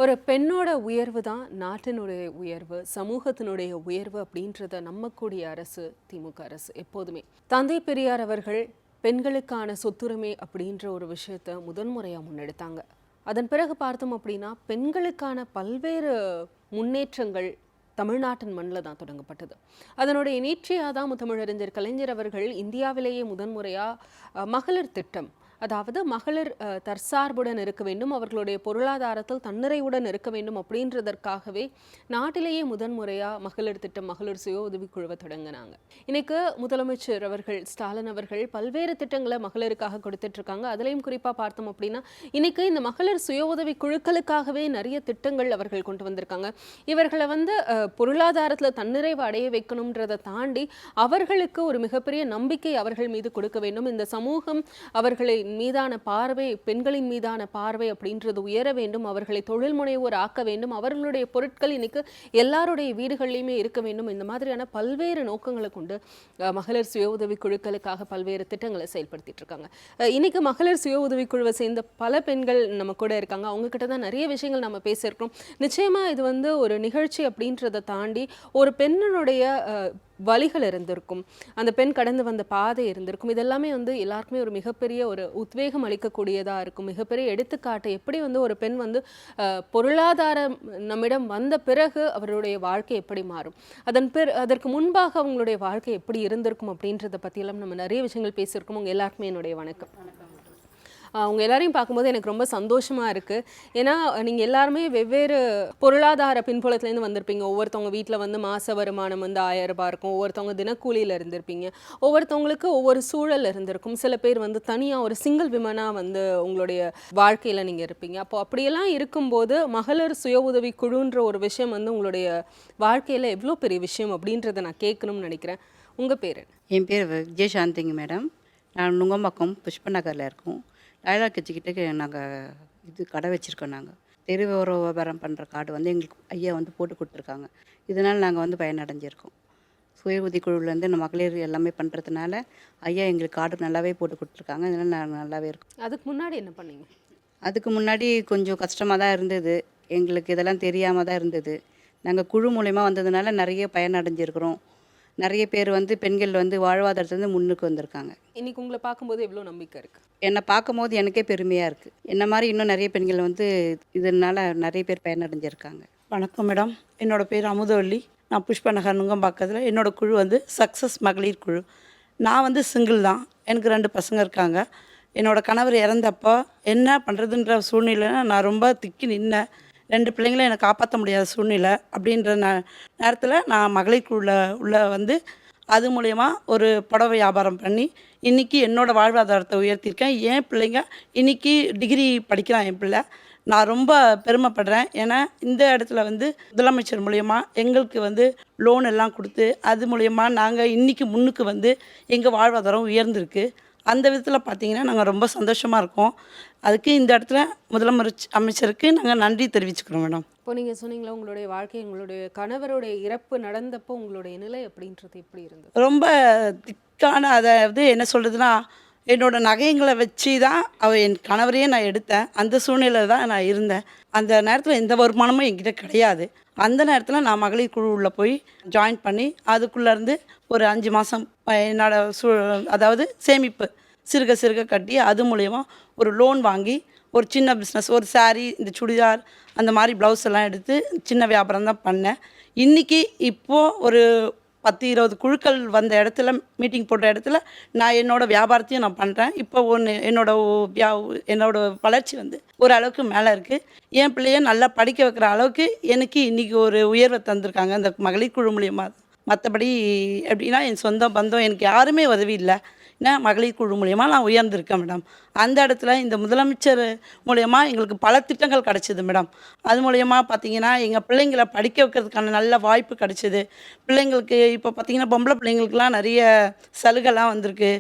ஒரு பெண்ணோட உயர்வு தான் நாட்டினுடைய உயர்வு, சமூகத்தினுடைய உயர்வு அப்படின்றத நம்பக்கூடிய அரசு திமுக அரசு எப்போதுமே. தந்தை பெரியார் அவர்கள் பெண்களுக்கான சொத்துரிமை அப்படின்ற ஒரு விஷயத்த முதன்முறையாக முன்னெடுத்தாங்க. அதன் பிறகு பார்த்தோம் அப்படின்னா பெண்களுக்கான பல்வேறு முன்னேற்றங்கள் தமிழ்நாட்டின் மண்ணில் தான் தொடங்கப்பட்டது. அதனுடைய நீட்சியாக தான் முத்தமிழறிஞர் கலைஞர் அவர்கள் இந்தியாவிலேயே முதன்முறையாக மகளிர் திட்டம், அதாவது மகளிர் தற்சார்புடன் இருக்க வேண்டும், அவர்களுடைய பொருளாதாரத்தில் தன்னிறைவுடன் இருக்க வேண்டும் அப்படின்றதற்காகவே நாட்டிலேயே முதன்முறையாக மகளிர் திட்டம், மகளிர் சுய உதவிக்குழுவை தொடங்கினாங்க. இன்னைக்கு முதலமைச்சர் அவர்கள் ஸ்டாலின் அவர்கள் பல்வேறு திட்டங்களை மகளிருக்காக கொடுத்துட்டு இருக்காங்க. அதுலேயும் குறிப்பாக பார்த்தோம் அப்படின்னா இன்னைக்கு இந்த மகளிர் சுய உதவி குழுக்களுக்காகவே நிறைய திட்டங்கள் அவர்கள் கொண்டு வந்திருக்காங்க. இவர்களை பொருளாதாரத்தில் தன்னிறைவு அடைய வைக்கணுன்றதை தாண்டி அவர்களுக்கு ஒரு மிகப்பெரிய நம்பிக்கை அவர்கள் மீது கொடுக்க வேண்டும். இந்த சமூகம் அவர்களை மீதான பார்வை, பெண்களின் மீதான பார்வை அப்படின்றது உயர வேண்டும், அவர்களை தொழில் முனைவோர் ஆக்க வேண்டும், அவர்களுடைய பொருட்கள் இன்னைக்கு எல்லாருடைய வீடுகளிலுமே இருக்க வேண்டும். இந்த மாதிரியான பல்வேறு நோக்கங்களை கொண்டு மகளிர் சுய உதவி குழுக்களுக்காக பல்வேறு திட்டங்களை செயல்படுத்திட்டு இருக்காங்க. இன்னைக்கு மகளிர் சுய உதவி குழுவை சேர்ந்த பல பெண்கள் நம்ம கூட இருக்காங்க. அவங்க கிட்ட தான் நிறைய விஷயங்கள் நம்ம பேசியிருக்கிறோம். நிச்சயமா இது ஒரு நிகழ்ச்சி அப்படின்றத தாண்டி ஒரு பெண்ணுடைய வழிகள் இருந்திருக்கும், அந்த பெண் கடந்து வந்த பாதை இருந்திருக்கும். இதெல்லாமே எல்லாருக்குமே ஒரு மிகப்பெரிய ஒரு உத்வேகம் அளிக்கக்கூடியதாக இருக்கும். மிகப்பெரிய எடுத்துக்காட்டு எப்படி ஒரு பெண் பொருளாதாரம் நம்மிடம் வந்த பிறகு அவருடைய வாழ்க்கை எப்படி மாறும், அதற்கு முன்பாக அவங்களுடைய வாழ்க்கை எப்படி இருந்திருக்கும் அப்படின்றத பற்றியெல்லாம் நம்ம நிறைய விஷயங்கள் பேசியிருக்கோம். உங்கள் எல்லாருக்குமே என்னுடைய வணக்கம். அவங்க எல்லாரையும் பார்க்கும்போது எனக்கு ரொம்ப சந்தோஷமாக இருக்குது. ஏன்னா நீங்கள் எல்லாருமே வெவ்வேறு பொருளாதார பின்புலத்துலேருந்து வந்திருப்பீங்க. ஒவ்வொருத்தவங்க வீட்டில் மாத வருமானம் 1000 ரூபாய் இருக்கும், ஒவ்வொருத்தவங்க தினக்கூலியில் இருந்திருப்பீங்க, ஒவ்வொருத்தவங்களுக்கு ஒவ்வொரு சூழல் இருந்திருக்கும். சில பேர் தனியாக ஒரு சிங்கிள் விமனாக உங்களுடைய வாழ்க்கையில் நீங்கள் இருப்பீங்க. அப்போ அப்படியெல்லாம் இருக்கும்போது மகளிர் சுய உதவி குழுன்ற ஒரு விஷயம் உங்களுடைய வாழ்க்கையில் எவ்வளோ பெரிய விஷயம் அப்படின்றத நான் கேட்கணும்னு நினைக்கிறேன். உங்கள் பேர்? என் பேர் விஜயசாந்திங்க மேடம். நான் நுங்கம்பாக்கம் புஷ்ப நகரில் இருக்கோம். டாய்லெட் கட்சிக்கிட்ட நாங்கள் கடை வச்சுருக்கோம். நாங்கள் தெரு வியாபாரம் பண்ணுற கார்டு எங்களுக்கு ஐயா போட்டு கொடுத்துருக்காங்க. இதனால் நாங்கள் பயனடைஞ்சிருக்கோம். சுய உதவிக்குழுவிலேருந்து இந்த மகளிர் எல்லாமே பண்ணுறதுனால ஐயா எங்களுக்கு கார்டு நல்லாவே போட்டு கொடுத்துருக்காங்க. இதனால் நாங்கள் நல்லாவே இருக்கோம். அதுக்கு முன்னாடி என்ன பண்ணீங்க? அதுக்கு முன்னாடி கொஞ்சம் கஷ்டமாக தான் இருந்தது. எங்களுக்கு இதெல்லாம் தெரியாமல் தான் இருந்தது. நாங்கள் குழு மூலயமா வந்ததுனால நிறைய பயனடைஞ்சிருக்கிறோம். நிறைய பேர் பெண்கள் வாழ்வாதாரத்துலேருந்து முன்னுக்கு வந்திருக்காங்க. இன்னைக்கு உங்களை பார்க்கும்போது எவ்வளோ நம்பிக்கை இருக்குது? என்னை பார்க்கும்போது எனக்கே பெருமையாக இருக்குது. என்ன மாதிரி இன்னும் நிறைய பெண்கள் இதனால் நிறைய பேர் பயனடைஞ்சிருக்காங்க. வணக்கம் மேடம். என்னோடய பேர் அமுதவள்ளி. நான் புஷ்ப நகர் நுங்கம்பாக்கத்தில். என்னோடய குழு சக்ஸஸ் மகளிர் குழு. நான் சிங்கிள் தான். எனக்கு 2 பசங்க இருக்காங்க. என்னோடய கணவர் இறந்தப்போ என்ன பண்ணுறதுன்ற சூழ்நிலையில் நான் ரொம்ப திக்கி நின்னேன். 2 பிள்ளைங்களும் என்னை காப்பாற்ற முடியாத சூழ்நிலை. அப்படின்ற நேரத்தில் நான் மகளிர் குழுவில் உள்ள அது மூலயமா ஒரு புடவை வியாபாரம் பண்ணி இன்றைக்கி என்னோடய வாழ்வாதாரத்தை உயர்த்தியிருக்கேன். என் பிள்ளைங்க இன்றைக்கி டிகிரி படிக்கிறான் என் பிள்ளை. நான் ரொம்ப பெருமைப்படுறேன். ஏன்னா இந்த இடத்துல முதலமைச்சர் மூலயமா எங்களுக்கு லோன் எல்லாம் கொடுத்து அது மூலயமா நாங்கள் இன்றைக்கி முன்னுக்கு எங்கள் வாழ்வாதாரம் உயர்ந்திருக்கு. அந்த விதத்தில் பார்த்திங்கன்னா நாங்கள் ரொம்ப சந்தோஷமாக இருக்கோம். அதுக்கு இந்த இடத்துல அமைச்சருக்கு நாங்கள் நன்றி தெரிவிச்சுக்கிறோம் மேடம். இப்போ நீங்கள் சொன்னீங்களா உங்களுடைய வாழ்க்கை, உங்களுடைய கணவருடைய இறப்பு நடந்தப்போ உங்களுடைய நிலை அப்படின்றது எப்படி இருந்தது? ரொம்ப திக்கான, அதாவது என்ன சொல்கிறதுனா, என்னோடய நகைங்களை வச்சு தான் என் கணவரையே நான் எடுத்தேன். அந்த சூழ்நிலையில் தான் நான் இருந்தேன். அந்த நேரத்தில் எந்த வருமானமும் என்கிட்ட கிடையாது. அந்த நேரத்தில் நான் மகளிர் குழுவில் போய் ஜாயின் பண்ணி அதுக்குள்ளேருந்து ஒரு 5 மாதம் அதாவது சேமிப்பு சிறுக சிறுக கட்டி அது மூலயமா ஒரு லோன் வாங்கி ஒரு சின்ன பிஸ்னஸ், ஒரு சாரீ, இந்த சுடிதார், அந்த மாதிரி ப்ளவுஸ் எல்லாம் எடுத்து சின்ன வியாபாரம் தான் பண்ணேன். இன்றைக்கி இப்போது ஒரு 10-20 குழுக்கள் வந்த இடத்துல, மீட்டிங் போட்ட இடத்துல நான் என்னோடய வியாபாரத்தையும் நான் பண்ணுறேன். இப்போ என்னோடய வளர்ச்சி ஓரளவுக்கு மேலே இருக்குது. என் பிள்ளைய நல்லா படிக்க வைக்கிற அளவுக்கு எனக்கு இன்றைக்கி ஒரு உயர்வை தந்திருக்காங்க அந்த மகளிர் குழு மூலியமாக. மற்றபடி எப்படின்னா என் சொந்த பந்தம் எனக்கு யாருமே உதவி இல்லை. ஏன்னா மகளிர் குழு மூலயமா நான் உயர்ந்திருக்கேன் மேடம். அந்த இடத்துல இந்த முதலமைச்சர் மூலயமா எங்களுக்கு பல திட்டங்கள் கிடச்சிது மேடம். அது மூலயமா பார்த்திங்கன்னா எங்கள் பிள்ளைங்களை படிக்க வைக்கிறதுக்கான நல்ல வாய்ப்பு கிடச்சிது. பிள்ளைங்களுக்கு இப்போ பார்த்திங்கன்னா பொம்பளை பிள்ளைங்களுக்கெலாம் நிறைய சலுகைலாம் வந்திருக்கு.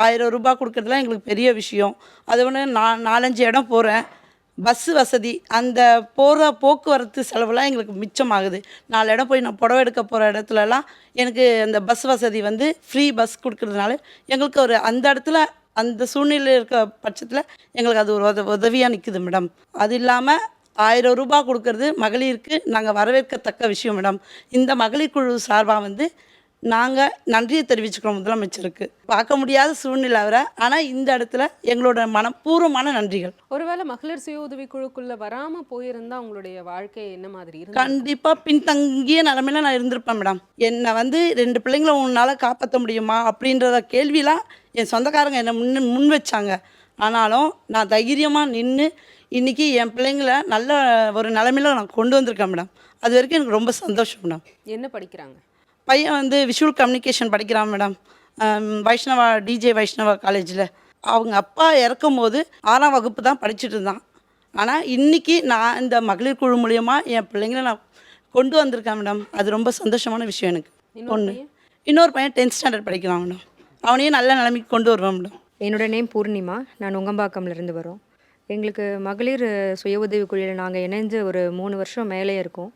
1000 ரூபாய் கொடுக்குறதுலாம் எங்களுக்கு பெரிய விஷயம். அது நான் 4-5 இடம் போகிறேன். பஸ்ஸு வசதி, அந்த போகிற போக்குவரத்து செலவுலாம் எங்களுக்கு மிச்சமாகுது. 4 இடம் போய் நான் புடவை எடுக்க போகிற இடத்துலலாம் எனக்கு அந்த பஸ் வசதி ஃப்ரீ பஸ் கொடுக்குறதுனால எங்களுக்கு ஒரு அந்த இடத்துல அந்த சூழ்நிலையில் இருக்க பட்சத்தில் எங்களுக்கு அது ஒரு உதவியாக நிற்குது மேடம். அது இல்லாமல் ரூ. 1000 கொடுக்கறது மகளிருக்கு நாங்கள் வரவேற்கத்தக்க விஷயம் மேடம். இந்த மகளிர் குழு சார்பாக வந்து நாங்கள் நன்றியை தெரிவிச்சுக்கிறோம் முதலமைச்சருக்கு. பார்க்க முடியாத சூழ்நிலை அவரை, ஆனால் இந்த இடத்துல எங்களோட மனப்பூர்வமான நன்றிகள். ஒருவேளை மகளிர் சுய உதவி குழுக்குள்ள வராம போயிருந்தா உங்களுடைய வாழ்க்கை என்ன மாதிரி இருந்திருக்கும்? கண்டிப்பாக பின்தங்கிய நிலமையில நான் இருந்திருப்பேன் மேடம். என்னை வந்து 2 பிள்ளைங்கள உன்னால் காப்பாற்ற முடியுமா அப்படின்றத கேள்விலாம் என் சொந்தக்காரங்க என்னை முன் வச்சாங்க. ஆனாலும் நான் தைரியமாக நின்று இன்றைக்கி என் பிள்ளைங்கள நல்ல ஒரு நிலமையில நான் கொண்டு வந்திருக்கேன் மேடம். அது வரைக்கும் எனக்கு ரொம்ப சந்தோஷம் மேடம். என்ன படிக்கிறாங்க? பையன் வந்து விஷுவல் கம்யூனிகேஷன் படிக்கிறான் மேடம். வைஷ்ணவா டிஜே வைஷ்ணவா காலேஜில். அவங்க அப்பா இறக்கும்போது 6ஆம் வகுப்பு தான் படிச்சுட்டு இருந்தான். ஆனால் இன்றைக்கி நான் இந்த மகளிர் குழு மூலியமா என் பிள்ளைங்கள நான் கொண்டு வந்திருக்கேன் மேடம். அது ரொம்ப சந்தோஷமான விஷயம் எனக்கு. ஒன்று. இன்னொரு பையன் 10th ஸ்டாண்டர்ட் படிக்கிறான் மேடம். அவனையும் நல்ல நிலைமைக்கு கொண்டு வருவேன் மேடம். என்னோட நேம் பூர்ணிமா. நான் நுங்கம்பாக்கம்லேருந்து வரோம். எங்களுக்கு மகளிர் சுய உதவி குழுவில் நாங்கள் இணைஞ்சு ஒரு 3 வருஷம் மேலே இருக்கோம்.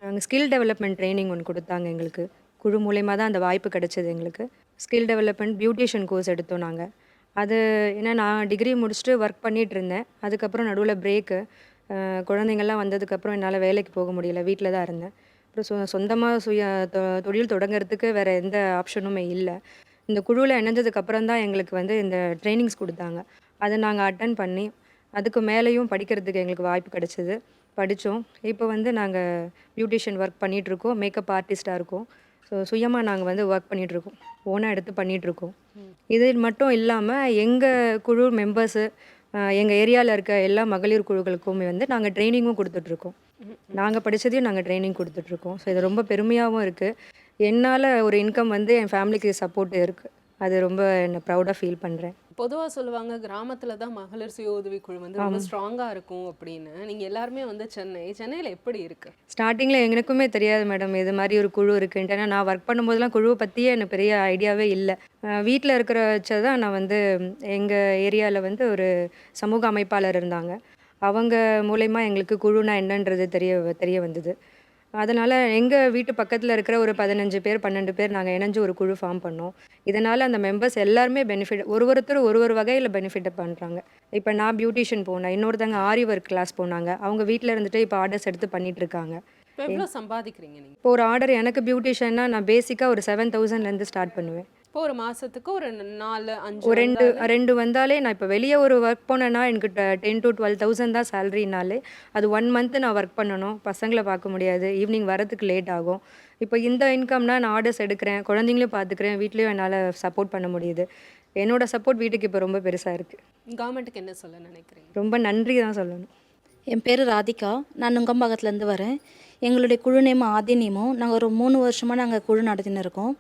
நாங்கள் ஸ்கில் டெவலப்மெண்ட் ட்ரைனிங் ஒன்று கொடுத்தாங்க எங்களுக்கு. குழு மூலயமா தான் அந்த வாய்ப்பு கிடைச்சது எங்களுக்கு. ஸ்கில் டெவலப்மெண்ட் பியூட்டிஷியன் கோர்ஸ் எடுத்தோம் நாங்கள். அது ஏன்னா நான் டிகிரி முடிச்சுட்டு ஒர்க் பண்ணிகிட்டு இருந்தேன். அதுக்கப்புறம் நடுவில் பிரேக்கு, குழந்தைங்கள்லாம் வந்ததுக்கப்புறம் என்னால் வேலைக்கு போக முடியல, வீட்டில் தான் இருந்தேன். அப்புறம் சொந்தமாக தொழில் தொடங்குறதுக்கு வேறு எந்த ஆப்ஷனுமே இல்லை. இந்த குழுவில் இணைஞ்சதுக்கப்புறம் தான் எங்களுக்கு வந்து இந்த ட்ரைனிங்ஸ் கொடுத்தாங்க. அதை நாங்கள் அட்டன் பண்ணி அதுக்கு மேலேயும் படிக்கிறதுக்கு எங்களுக்கு வாய்ப்பு கிடைச்சிது. படித்தோம். இப்போ வந்து நாங்கள் பியூட்டிஷியன் ஒர்க் பண்ணிகிட்ருக்கோம். மேக்கப் ஆர்டிஸ்ட்டாக இருக்கோம். சுயமாக நாங்கள் வந்து ஒர்க் பண்ணிகிட்ருக்கோம். ஓனாக எடுத்து பண்ணிகிட்ருக்கோம். இது மட்டும் இல்லாமல் எங்கள் குழு மெம்பர்ஸு, எங்கள் ஏரியாவில் இருக்க எல்லா மகளிர் குழுக்களுக்குமே வந்து நாங்கள் ட்ரைனிங்கும் கொடுத்துட்ருக்கோம். நாங்கள் படித்ததையும் நாங்கள் ட்ரைனிங் கொடுத்துட்ருக்கோம். ஸோ இது ரொம்ப பெருமையாகவும் இருக்குது. என்னால் ஒரு இன்கம் வந்து என் ஃபேமிலிக்கு சப்போர்ட் இருக்குது. அது ரொம்ப என்ன ப்ரௌடாக ஃபீல் பண்ணுறேன். பொதுவாக சொல்லுவாங்க கிராமத்தில் தான் மகளிர் சுய உதவி குழு வந்து ரொம்ப ஸ்ட்ராங்காக இருக்கும் அப்படின்னு. நீங்கள் எல்லாருமே வந்து சென்னையில் எப்படி இருக்குது? ஸ்டார்டிங்கில் எனக்குமே தெரியாது மேடம் இது மாதிரி ஒரு குழு இருக்குன்ட்டு. ஏன்னா நான் ஒர்க் பண்ணும்போதெல்லாம் குழுவை பற்றியே எனக்கு பெரிய ஐடியாவே இல்லை. வீட்டில் இருக்கிற வச்ச தான் நான் வந்து எங்கள் ஏரியாவில் வந்து ஒரு சமூக அமைப்பாளர் இருந்தாங்க. அவங்க மூலயமா எங்களுக்கு குழுனா என்னன்றது தெரிய வந்தது. அதனால் எங்கள் வீட்டு பக்கத்தில் இருக்கிற ஒரு 15 பேர் 12 பேர் நாங்கள் இணைஞ்சு ஒரு குழு ஃபார்ம் பண்ணோம். இதனால் அந்த மெம்பர்ஸ் எல்லாருமே பெனிஃபிட் ஒருத்தர் ஒரு வகையில் பெனிஃபிட் பண்ணுறாங்க. இப்போ நான் பியூட்டிஷியன் போனேன், இன்னொருத்தங்க ஆரி ஒர்க் கிளாஸ் போனாங்க. அவங்க வீட்டில் இருந்துட்டு இப்போ ஆர்டர்ஸ் எடுத்து பண்ணிகிட்ருக்காங்க. இப்போ எவ்வளோ சம்பாதிக்கிறீங்க நீங்கள்? இப்போ ஒரு ஆர்டர் எனக்கு பியூட்டிஷியன்னா நான் பேசிக்காக ஒரு 7,000லேருந்து ஸ்டார்ட் பண்ணுவேன். இப்போ ஒரு மாதத்துக்கு ஒரு 4-5 ஒரு ரெண்டு வந்தாலே நான் இப்போ வெளியே ஒரு ஒர்க் போனேன்னா எனக்கு 10,000 to 12,000 தான் சேலரினாலே அது 1 மந்த்து நான் ஒர்க் பண்ணணும். பசங்களை பார்க்க முடியாது, ஈவினிங் வரதுக்கு லேட் ஆகும். இப்போ இந்த இன்கம்னா நான் ஆர்டர்ஸ் எடுக்கிறேன், குழந்தைங்களையும் பார்த்துக்கிறேன், வீட்லேயும் என்னால் சப்போர்ட் பண்ண முடியுது. என்னோடய சப்போர்ட் வீட்டுக்கு இப்போ ரொம்ப பெருசாக இருக்குது. கவர்மெண்ட்டுக்கு என்ன சொல்ல நினைக்கிறீங்க? ரொம்ப நன்றி தான் சொல்லணும். என் பேர் ராதிகா. நான் நுங்கம்பாக்கத்துலேருந்து வரேன். எங்களுடைய குழு நேம் ஆதி நேமம். நாங்கள் ஒரு 3 வருஷமாக நாங்கள் குழு நடத்தின்னு இருக்கோம்.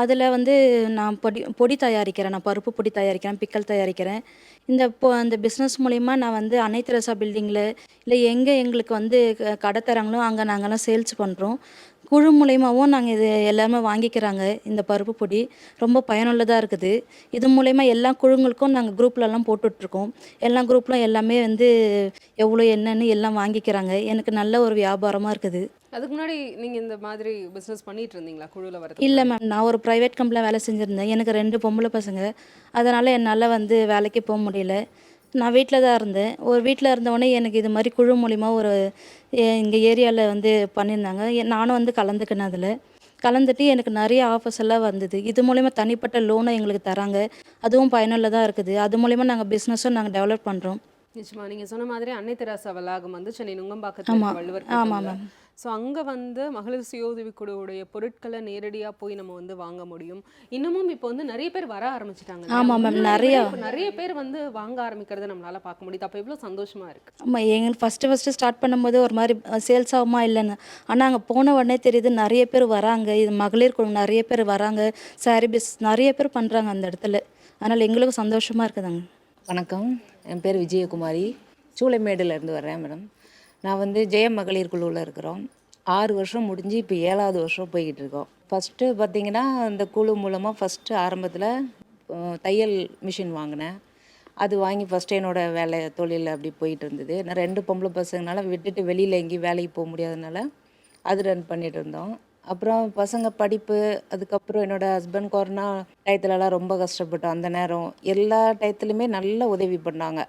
அதில் வந்து நான் பொடி தயாரிக்கிறேன். நான் பருப்பு பொடி தயாரிக்கிறேன், பிக்கல் தயாரிக்கிறேன். அந்த பிஸ்னஸ் மூலிமா நான் வந்து அன்னை தெரசா பில்டிங்கில் இல்லை எங்கே எங்களுக்கு வந்து கடை தராங்களோ அங்கே நாங்கள்லாம் சேல்ஸ் பண்ணுறோம். குழு மூலயமாவும் நாங்கள் இது எல்லாமே வாங்கிக்கிறாங்க. இந்த பருப்பு பொடி ரொம்ப பயனுள்ளதாக இருக்குது. இது மூலயமா எல்லா குழுங்களுக்கும் நாங்கள் குரூப்லலாம் போட்டுட்ருக்கோம். எல்லா குரூப்லாம் எல்லாமே வந்து எவ்வளோ என்னன்னு எல்லாம் வாங்கிக்கிறாங்க. எனக்கு நல்ல ஒரு வியாபாரமாக இருக்குது. அதுக்கு முன்னாடி நீங்கள் இந்த மாதிரி பிஸ்னஸ் பண்ணிட்டு இருந்தீங்களா குழுவில் வரது? இல்லை மேம், நான் ஒரு ப்ரைவேட் கம்பெனியில் வேலை செஞ்சுருந்தேன். எனக்கு 2 பொம்பளை பசங்க. அதனால் என்னால் வந்து வேலைக்கு போக முடியல. நான் வீட்டில் தான் இருந்தேன். ஒரு வீட்டில் இருந்தவொடனே எனக்கு இது மாதிரி குழு மூலிமா ஒரு எங்கள் ஏரியாவில் வந்து பண்ணியிருந்தாங்க. நானும் வந்து கலந்துக்கினேன். அதில் கலந்துட்டு எனக்கு நிறைய ஆஃபர்ஸ் எல்லாம் வந்தது. இது மூலிமா தனிப்பட்ட லோனை எங்களுக்கு தராங்க. அதுவும் பயனுள்ளதாக இருக்குது. அது மூலிமா நாங்கள் பிஸ்னஸும் நாங்கள் டெவலப் பண்ணுறோம். நிச்சயமா நீங்கள் சொன்ன மாதிரி அன்னை தெரசா வளாகம் வந்து சென்னை நுங்கம்பாக்கத்தில் வள்ளுவர். ஆமாம் மேம். ஸோ அங்கே வந்து மகளிர் சுய உதவி குழுவுடைய பொருட்களை நேரடியாக போய் நம்ம வந்து வாங்க முடியும். இன்னமும் இப்போ வந்து நிறைய பேர் வர ஆரம்பிச்சிட்டாங்க. ஆமாம் மேம், நிறைய பேர் வந்து வாங்க ஆரம்பிக்கிறத நம்மளால பார்க்க முடியுது. அப்போ எவ்வளோ சந்தோஷமா இருக்கு. ஆமாம், எங்களுக்கு ஃபஸ்ட்டு ஸ்டார்ட் பண்ணும்போது ஒரு மாதிரி சேல்ஸ் ஆகுமா இல்லைன்னு. ஆனால் அங்கே போன உடனே தெரியுது நிறைய பேர் வராங்க. இது மகளிர் குழு நிறைய பேர் வராங்க. சாரி நிறைய பேர் பண்ணுறாங்க அந்த இடத்துல. அதனால் எங்களுக்கும் சந்தோஷமாக இருக்குதாங்க. வணக்கம், என் பேர் விஜயகுமாரி. சூளைமேடுலேருந்து வரேன் மேடம். நான் வந்து ஜெய மகளிர் குழுவில் இருக்கிறோம். 6 வருஷம் முடிஞ்சு இப்போ 7வது வருஷம் போய்கிட்டு இருக்கோம். ஃபஸ்ட்டு பார்த்திங்கன்னா இந்த குழு மூலமாக ஃபஸ்ட்டு ஆரம்பத்தில் தையல் மிஷின் வாங்கினேன். அது வாங்கி ஃபஸ்ட்டு என்னோடய வேலை தொழில் அப்படி போயிட்டு இருந்தது. நான் 2 பொம்பளை பசங்கனால விட்டுட்டு வெளியில் எங்கேயும் வேலைக்கு போக முடியாதனால அது ரன் பண்ணிகிட்டு இருந்தோம். அப்புறம் பசங்க படிப்பு, அதுக்கப்புறம் என்னோடய ஹஸ்பண்ட் கொரோனா டயத்துலலாம் ரொம்ப கஷ்டப்பட்டோம். அந்த நேரம் எல்லா டயத்துலையுமே நல்ல உதவி பண்ணாங்க.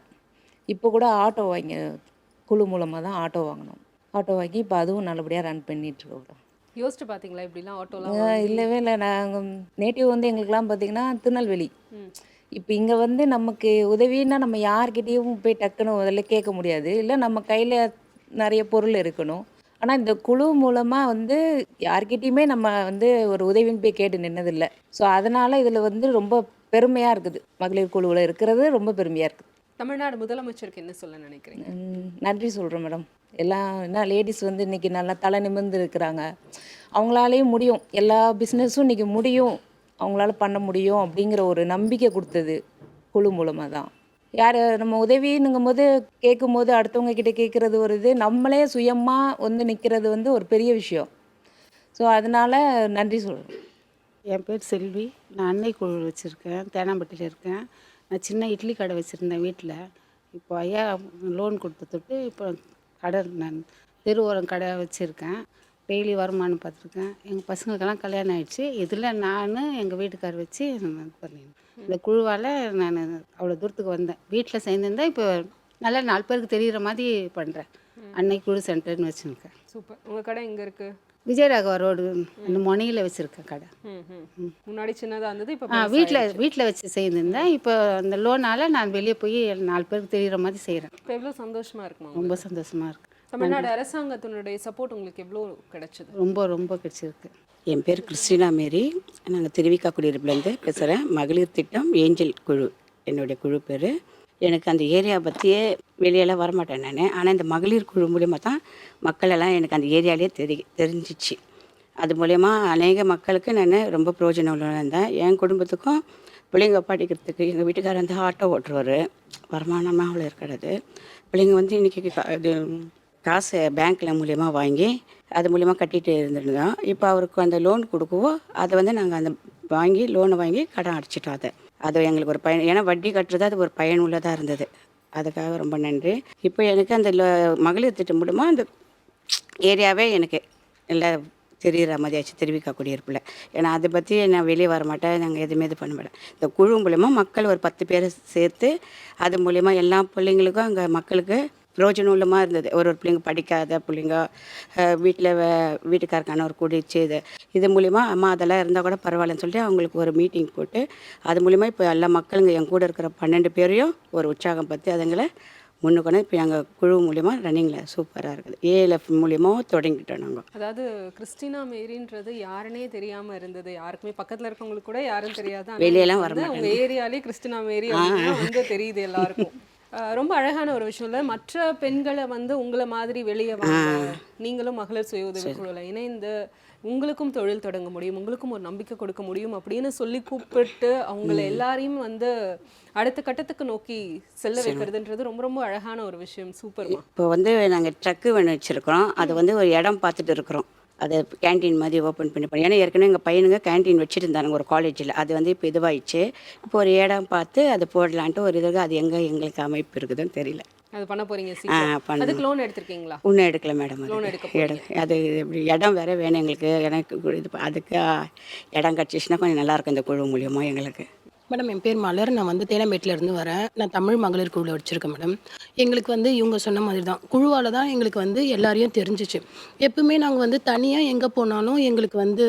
இப்போ கூட ஆட்டோ வாங்கி குழு மூலமாக தான் ஆட்டோ வாங்கினோம். ஆட்டோ வாங்கி இப்போ அதுவும் நல்லபடியாக ரன் பண்ணிகிட்ருக்கோம். யோசிச்சு பார்த்தீங்களா இப்படிலாம் ஆட்டோலாம் இல்லவே இல்லை. நாங்கள் நேட்டிவ் வந்து எங்களுக்கெல்லாம் பார்த்திங்கன்னா திருநெல்வேலி. இப்போ இங்கே வந்து நமக்கு உதவின்னா நம்ம யார்கிட்டேயும் போய் டக்குன்னு முதல்ல கேட்க முடியாது, இல்லை நம்ம கையில் நிறைய பொருள் இருக்கணும். ஆனால் இந்த குழு மூலமாக வந்து யார்கிட்டேயுமே நம்ம வந்து ஒரு உதவின்னு போய் கேட்டு நின்னதில்லை. ஸோ அதனால் இதில் வந்து ரொம்ப பெருமையாக இருக்குது. மகளிர் குழுவில் இருக்கிறது ரொம்ப பெருமையாக இருக்குது. தமிழ்நாடு முதலமைச்சருக்கு என்ன சொல்ல நினைக்கிறீங்க? நன்றி சொல்கிறேன் மேடம். எல்லாம் என்ன லேடிஸ் வந்து இன்றைக்கி நல்லா தலை நிமிர்ந்து இருக்கிறாங்க. அவங்களாலேயும் முடியும், எல்லா பிஸ்னஸும் இன்றைக்கி முடியும், அவங்களால பண்ண முடியும் அப்படிங்கிற ஒரு நம்பிக்கை கொடுத்தது குழு மூலமாக தான். யார் நம்ம உதவின்னுங்கும் போது கேட்கும்போது அடுத்தவங்க கிட்ட கேட்குறது ஒரு இது, நம்மளே சுயமாக வந்து நிற்கிறது வந்து ஒரு பெரிய விஷயம். ஸோ அதனால் நன்றி சொல்கிறேன். என் பேர் செல்வி. நான் அன்னை குழு வச்சுருக்கேன், தேனாம்பட்டியில் இருக்கேன். நான் சின்ன இட்லி கடை வச்சுருந்தேன் வீட்டில். இப்போ ஐயா லோன் கொடுத்துட்டு இப்போ கடை நான் தெருவோரம் கடை வச்சுருக்கேன். டெய்லி வருமானம் பார்த்துருக்கேன். எங்கள் பசங்களுக்கெல்லாம் கல்யாணம் ஆகிடுச்சு. இதில் நான் எங்கள் வீட்டுக்கார் வச்சு நான் பண்ணினேன். இந்த குழுவால் நான் அவ்வளோ தூரத்துக்கு வந்தேன். வீட்டில் சேர்ந்துருந்தேன். இப்போ நல்லா 4 பேருக்கு தெரிகிற மாதிரி பண்ணுறேன். அன்னை குழு சென்டர்னு வச்சுருக்கேன். சூப்பர். உங்கள் கடை எங்கே இருக்குது? விஜயராகவா ரோடு அந்த முனையில் வச்சுருக்கேன் கடை. முன்னாடி சின்னதாக இருந்தது, இப்போ வீட்டில் வச்சு செய்திருந்தேன். இப்போ அந்த லோனால் நான் வெளியே போய் 4 பேருக்கு தெரிகிற மாதிரி செய்கிறேன். இப்போ எவ்வளோ சந்தோஷமாக இருக்குமா? ரொம்ப சந்தோஷமாக இருக்குது. தமிழ்நாடு அரசாங்கத்தினுடைய சப்போர்ட் உங்களுக்கு எவ்வளோ கிடைச்சது? ரொம்ப ரொம்ப கிடைச்சிருக்கு. என் பேர் கிறிஸ்டினா மேரி. நாங்கள் திருவிக்கா குடியிருப்புலேருந்து பேசுகிறேன். மகளிர் திட்டம் ஏஞ்சல் குழு என்னுடைய குழு பேர். எனக்கு அந்த ஏரியா பற்றியே வெளியெல்லாம் வரமாட்டேன் நான். ஆனால் இந்த மகளிர் குழு மூலிமா தான் மக்களெல்லாம் எனக்கு அந்த ஏரியாலே தெரிஞ்சிச்சு. அது மூலயமா அநேக மக்களுக்கு நான் ரொம்ப பிரயோஜனம் உள்ளதாக இருந்தேன். என் குடும்பத்துக்கும் பிள்ளைங்க படிக்கிறதுக்கு எங்கள் வீட்டுக்காரர் வந்து ஆட்டோ ஓட்டுருவார். வருமானமாக அவ்வளோ இருக்கிறது. பிள்ளைங்க வந்து இன்றைக்கி இது காசு பேங்க்கில் மூலிமா வாங்கி அது மூலிமா கட்டிகிட்டு இருந்துருந்தோம். இப்போ அவருக்கு அந்த லோன் கொடுக்கவோ அதை வந்து நாங்கள் அந்த லோனை வாங்கி கடன் அடிச்சிட்டோம். அது எங்களுக்கு ஒரு பயன், ஏன்னா வட்டி கட்டுறது அது ஒரு பயனுள்ளதாக இருந்தது. அதுக்காக ரொம்ப நன்றி. இப்போ எனக்கு அந்த மகளிர் திட்டம் மூலமாக அந்த ஏரியாவே எனக்கு நல்லா தெரிகிற மாதிரி ஆச்சு திருவிக்கா குடியிருப்பில். ஏன்னா அதை பற்றி நான் வெளியே வர மாட்டேன், நாங்கள் எதுவுமே இது பண்ண மாட்டேன். இந்த குழு மூலயமா மக்கள் ஒரு 10 பேரை சேர்த்து அது மூலயமா எல்லா பிள்ளைங்களுக்கும் அங்கே மக்களுக்கு பிரயோஜனம் உள்ளமாக இருந்தது. ஒரு பிள்ளைங்க படிக்காத பிள்ளைங்க வீட்டில் வீட்டுக்காரக்கான ஒரு குடிச்சு இது மூலிமா அம்மா அதெல்லாம் இருந்தால் கூட பரவாயில்லன்னு சொல்லிட்டு அவங்களுக்கு ஒரு மீட்டிங் போட்டு அது மூலிமா இப்போ எல்லா மக்களுங்க என் கூட இருக்கிற 12 பேரையும் ஒரு உற்சாகம் பற்றி அதுங்களை முன்னுக்கொண்டு இப்போ எங்கள் குழு மூலிமா ரன்னிங்கில் சூப்பராக இருக்குது. ஏஎல்எஃப் மூலியமாக தொடங்கிட்டோம் நாங்கள். அதாவது கிறிஸ்டினா மேரின்றது யாருன்னே தெரியாமல் இருந்தது. யாருக்குமே பக்கத்தில் இருக்கவங்களுக்கு கூட யாரும் தெரியாது. வெளியெல்லாம் வர உங்கள் ஏரியாலே கிறிஸ்டினா மேரி வந்து தெரியுது எல்லாருக்கும். ரொம்ப அழகான ஒரு விஷயம் இல்லை? மற்ற பெண்களை வந்து உங்களை மாதிரி வெளியே வாங்க, நீங்களும் மகளிர் சுய உதவி குழுவில் இணைந்து உங்களுக்கும் தொழில் தொடங்க முடியும், உங்களுக்கும் ஒரு நம்பிக்கை கொடுக்க முடியும் அப்படின்னு சொல்லி கூப்பிட்டு அவங்கள எல்லாரையும் வந்து அடுத்த கட்டத்துக்கு நோக்கி செல்ல வைக்கிறதுன்றது ரொம்ப ரொம்ப அழகான ஒரு விஷயம். சூப்பர்மா. இப்போ வந்து நாங்கள் ட்ரக்கு வேணும் வச்சுருக்கிறோம். அது வந்து ஒரு இடம் பார்த்துட்டு இருக்கிறோம். அதை கேன்டீன் மாதிரி ஓப்பன் பண்ணி ஏன்னா ஏற்கனவே எங்கள் பையனுங்க கேன்டீன் வச்சுட்டு இருந்தாங்க ஒரு காலேஜில். அது வந்து இப்போ இதுவாகிடுச்சு. இப்போ ஒரு இடம் பார்த்து அதை போடலான்ட்டு ஒரு இதுக்கு அது எங்களுக்கு அமைப்பு இருக்குதுன்னு தெரியல. அது பண்ண போறீங்க? அதுக்கு லோன் எடுத்திருக்கீங்களா? இன்னும் எடுக்கல மேடம். லோன் எடுக்க அது இப்படி இடம் வேற வேணும் எங்களுக்கு. எனக்கு இது அதுக்கு இடம் கிடச்சிச்சுன்னா கொஞ்சம் நல்லாயிருக்கும் இந்த குழு மூலியமாக எங்களுக்கு. மேடம் என் பேர் மலர். நான் வந்து தேனாம்பேட்டிலேருந்து வரேன். நான் தமிழ் மகளிர் குழுவில் வச்சுருக்கேன் மேடம். எங்களுக்கு வந்து இவங்க சொன்ன மாதிரி தான் குழுவால் தான் எங்களுக்கு வந்து எல்லாரையும் தெரிஞ்சிச்சு. எப்பவுமே நாங்கள் வந்து தனியாக எங்கே போனாலும் எங்களுக்கு வந்து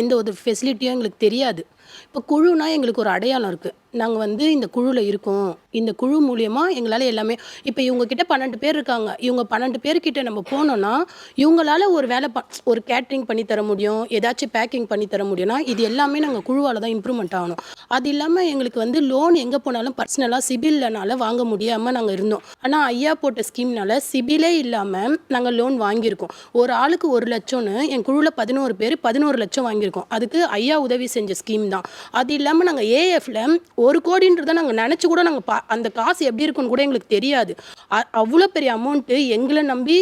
எந்த ஒரு ஃபெசிலிட்டியும் எங்களுக்கு தெரியாது. இப்போ குழுனா எங்களுக்கு ஒரு அடையாளம் இருக்குது. நாங்கள் வந்து இந்த குழுவில் இருக்கோம், இந்த குழு மூலியமாக எங்களால் எல்லாமே. இப்போ இவங்கக்கிட்ட 12 பேர் இருக்காங்க. இவங்க 12 பேர்கிட்ட நம்ம போனோன்னா இவங்களால ஒரு வேலை ஒரு கேட்ரிங் பண்ணி தர முடியும், ஏதாச்சும் பேக்கிங் பண்ணி தர முடியும்னா இது எல்லாமே நாங்கள் குழுவால் தான் இம்ப்ரூவ்மெண்ட் ஆகணும். அது இல்லாமல் எங்களுக்கு வந்து லோன் எங்கே போனாலும் பர்சனலாக சிபில்னால வாங்க முடியாமல் நாங்கள் இருந்தோம். ஆனால் ஐயா போட்ட ஸ்கீம்னால சிபிலே இல்லாமல் நாங்கள் லோன் வாங்கியிருக்கோம். ஒரு ஆளுக்கு 1 லட்சம்னு என் குழுவில் 11 பேர் 11 லட்சம் வாங்கியிருக்கோம். அதுக்கு ஐயா உதவி செஞ்ச ஸ்கீம் தான். அது இல்லாமல் நாங்கள் ஏஎஃப்ல 1 கோடின்றதை நாங்கள் நினச்சி கூட நாங்கள் அந்த காசு எப்படி இருக்குன்னு கூட எங்களுக்கு தெரியாது. அவ்வளோ பெரிய அமௌண்ட்டு எங்களை நம்பி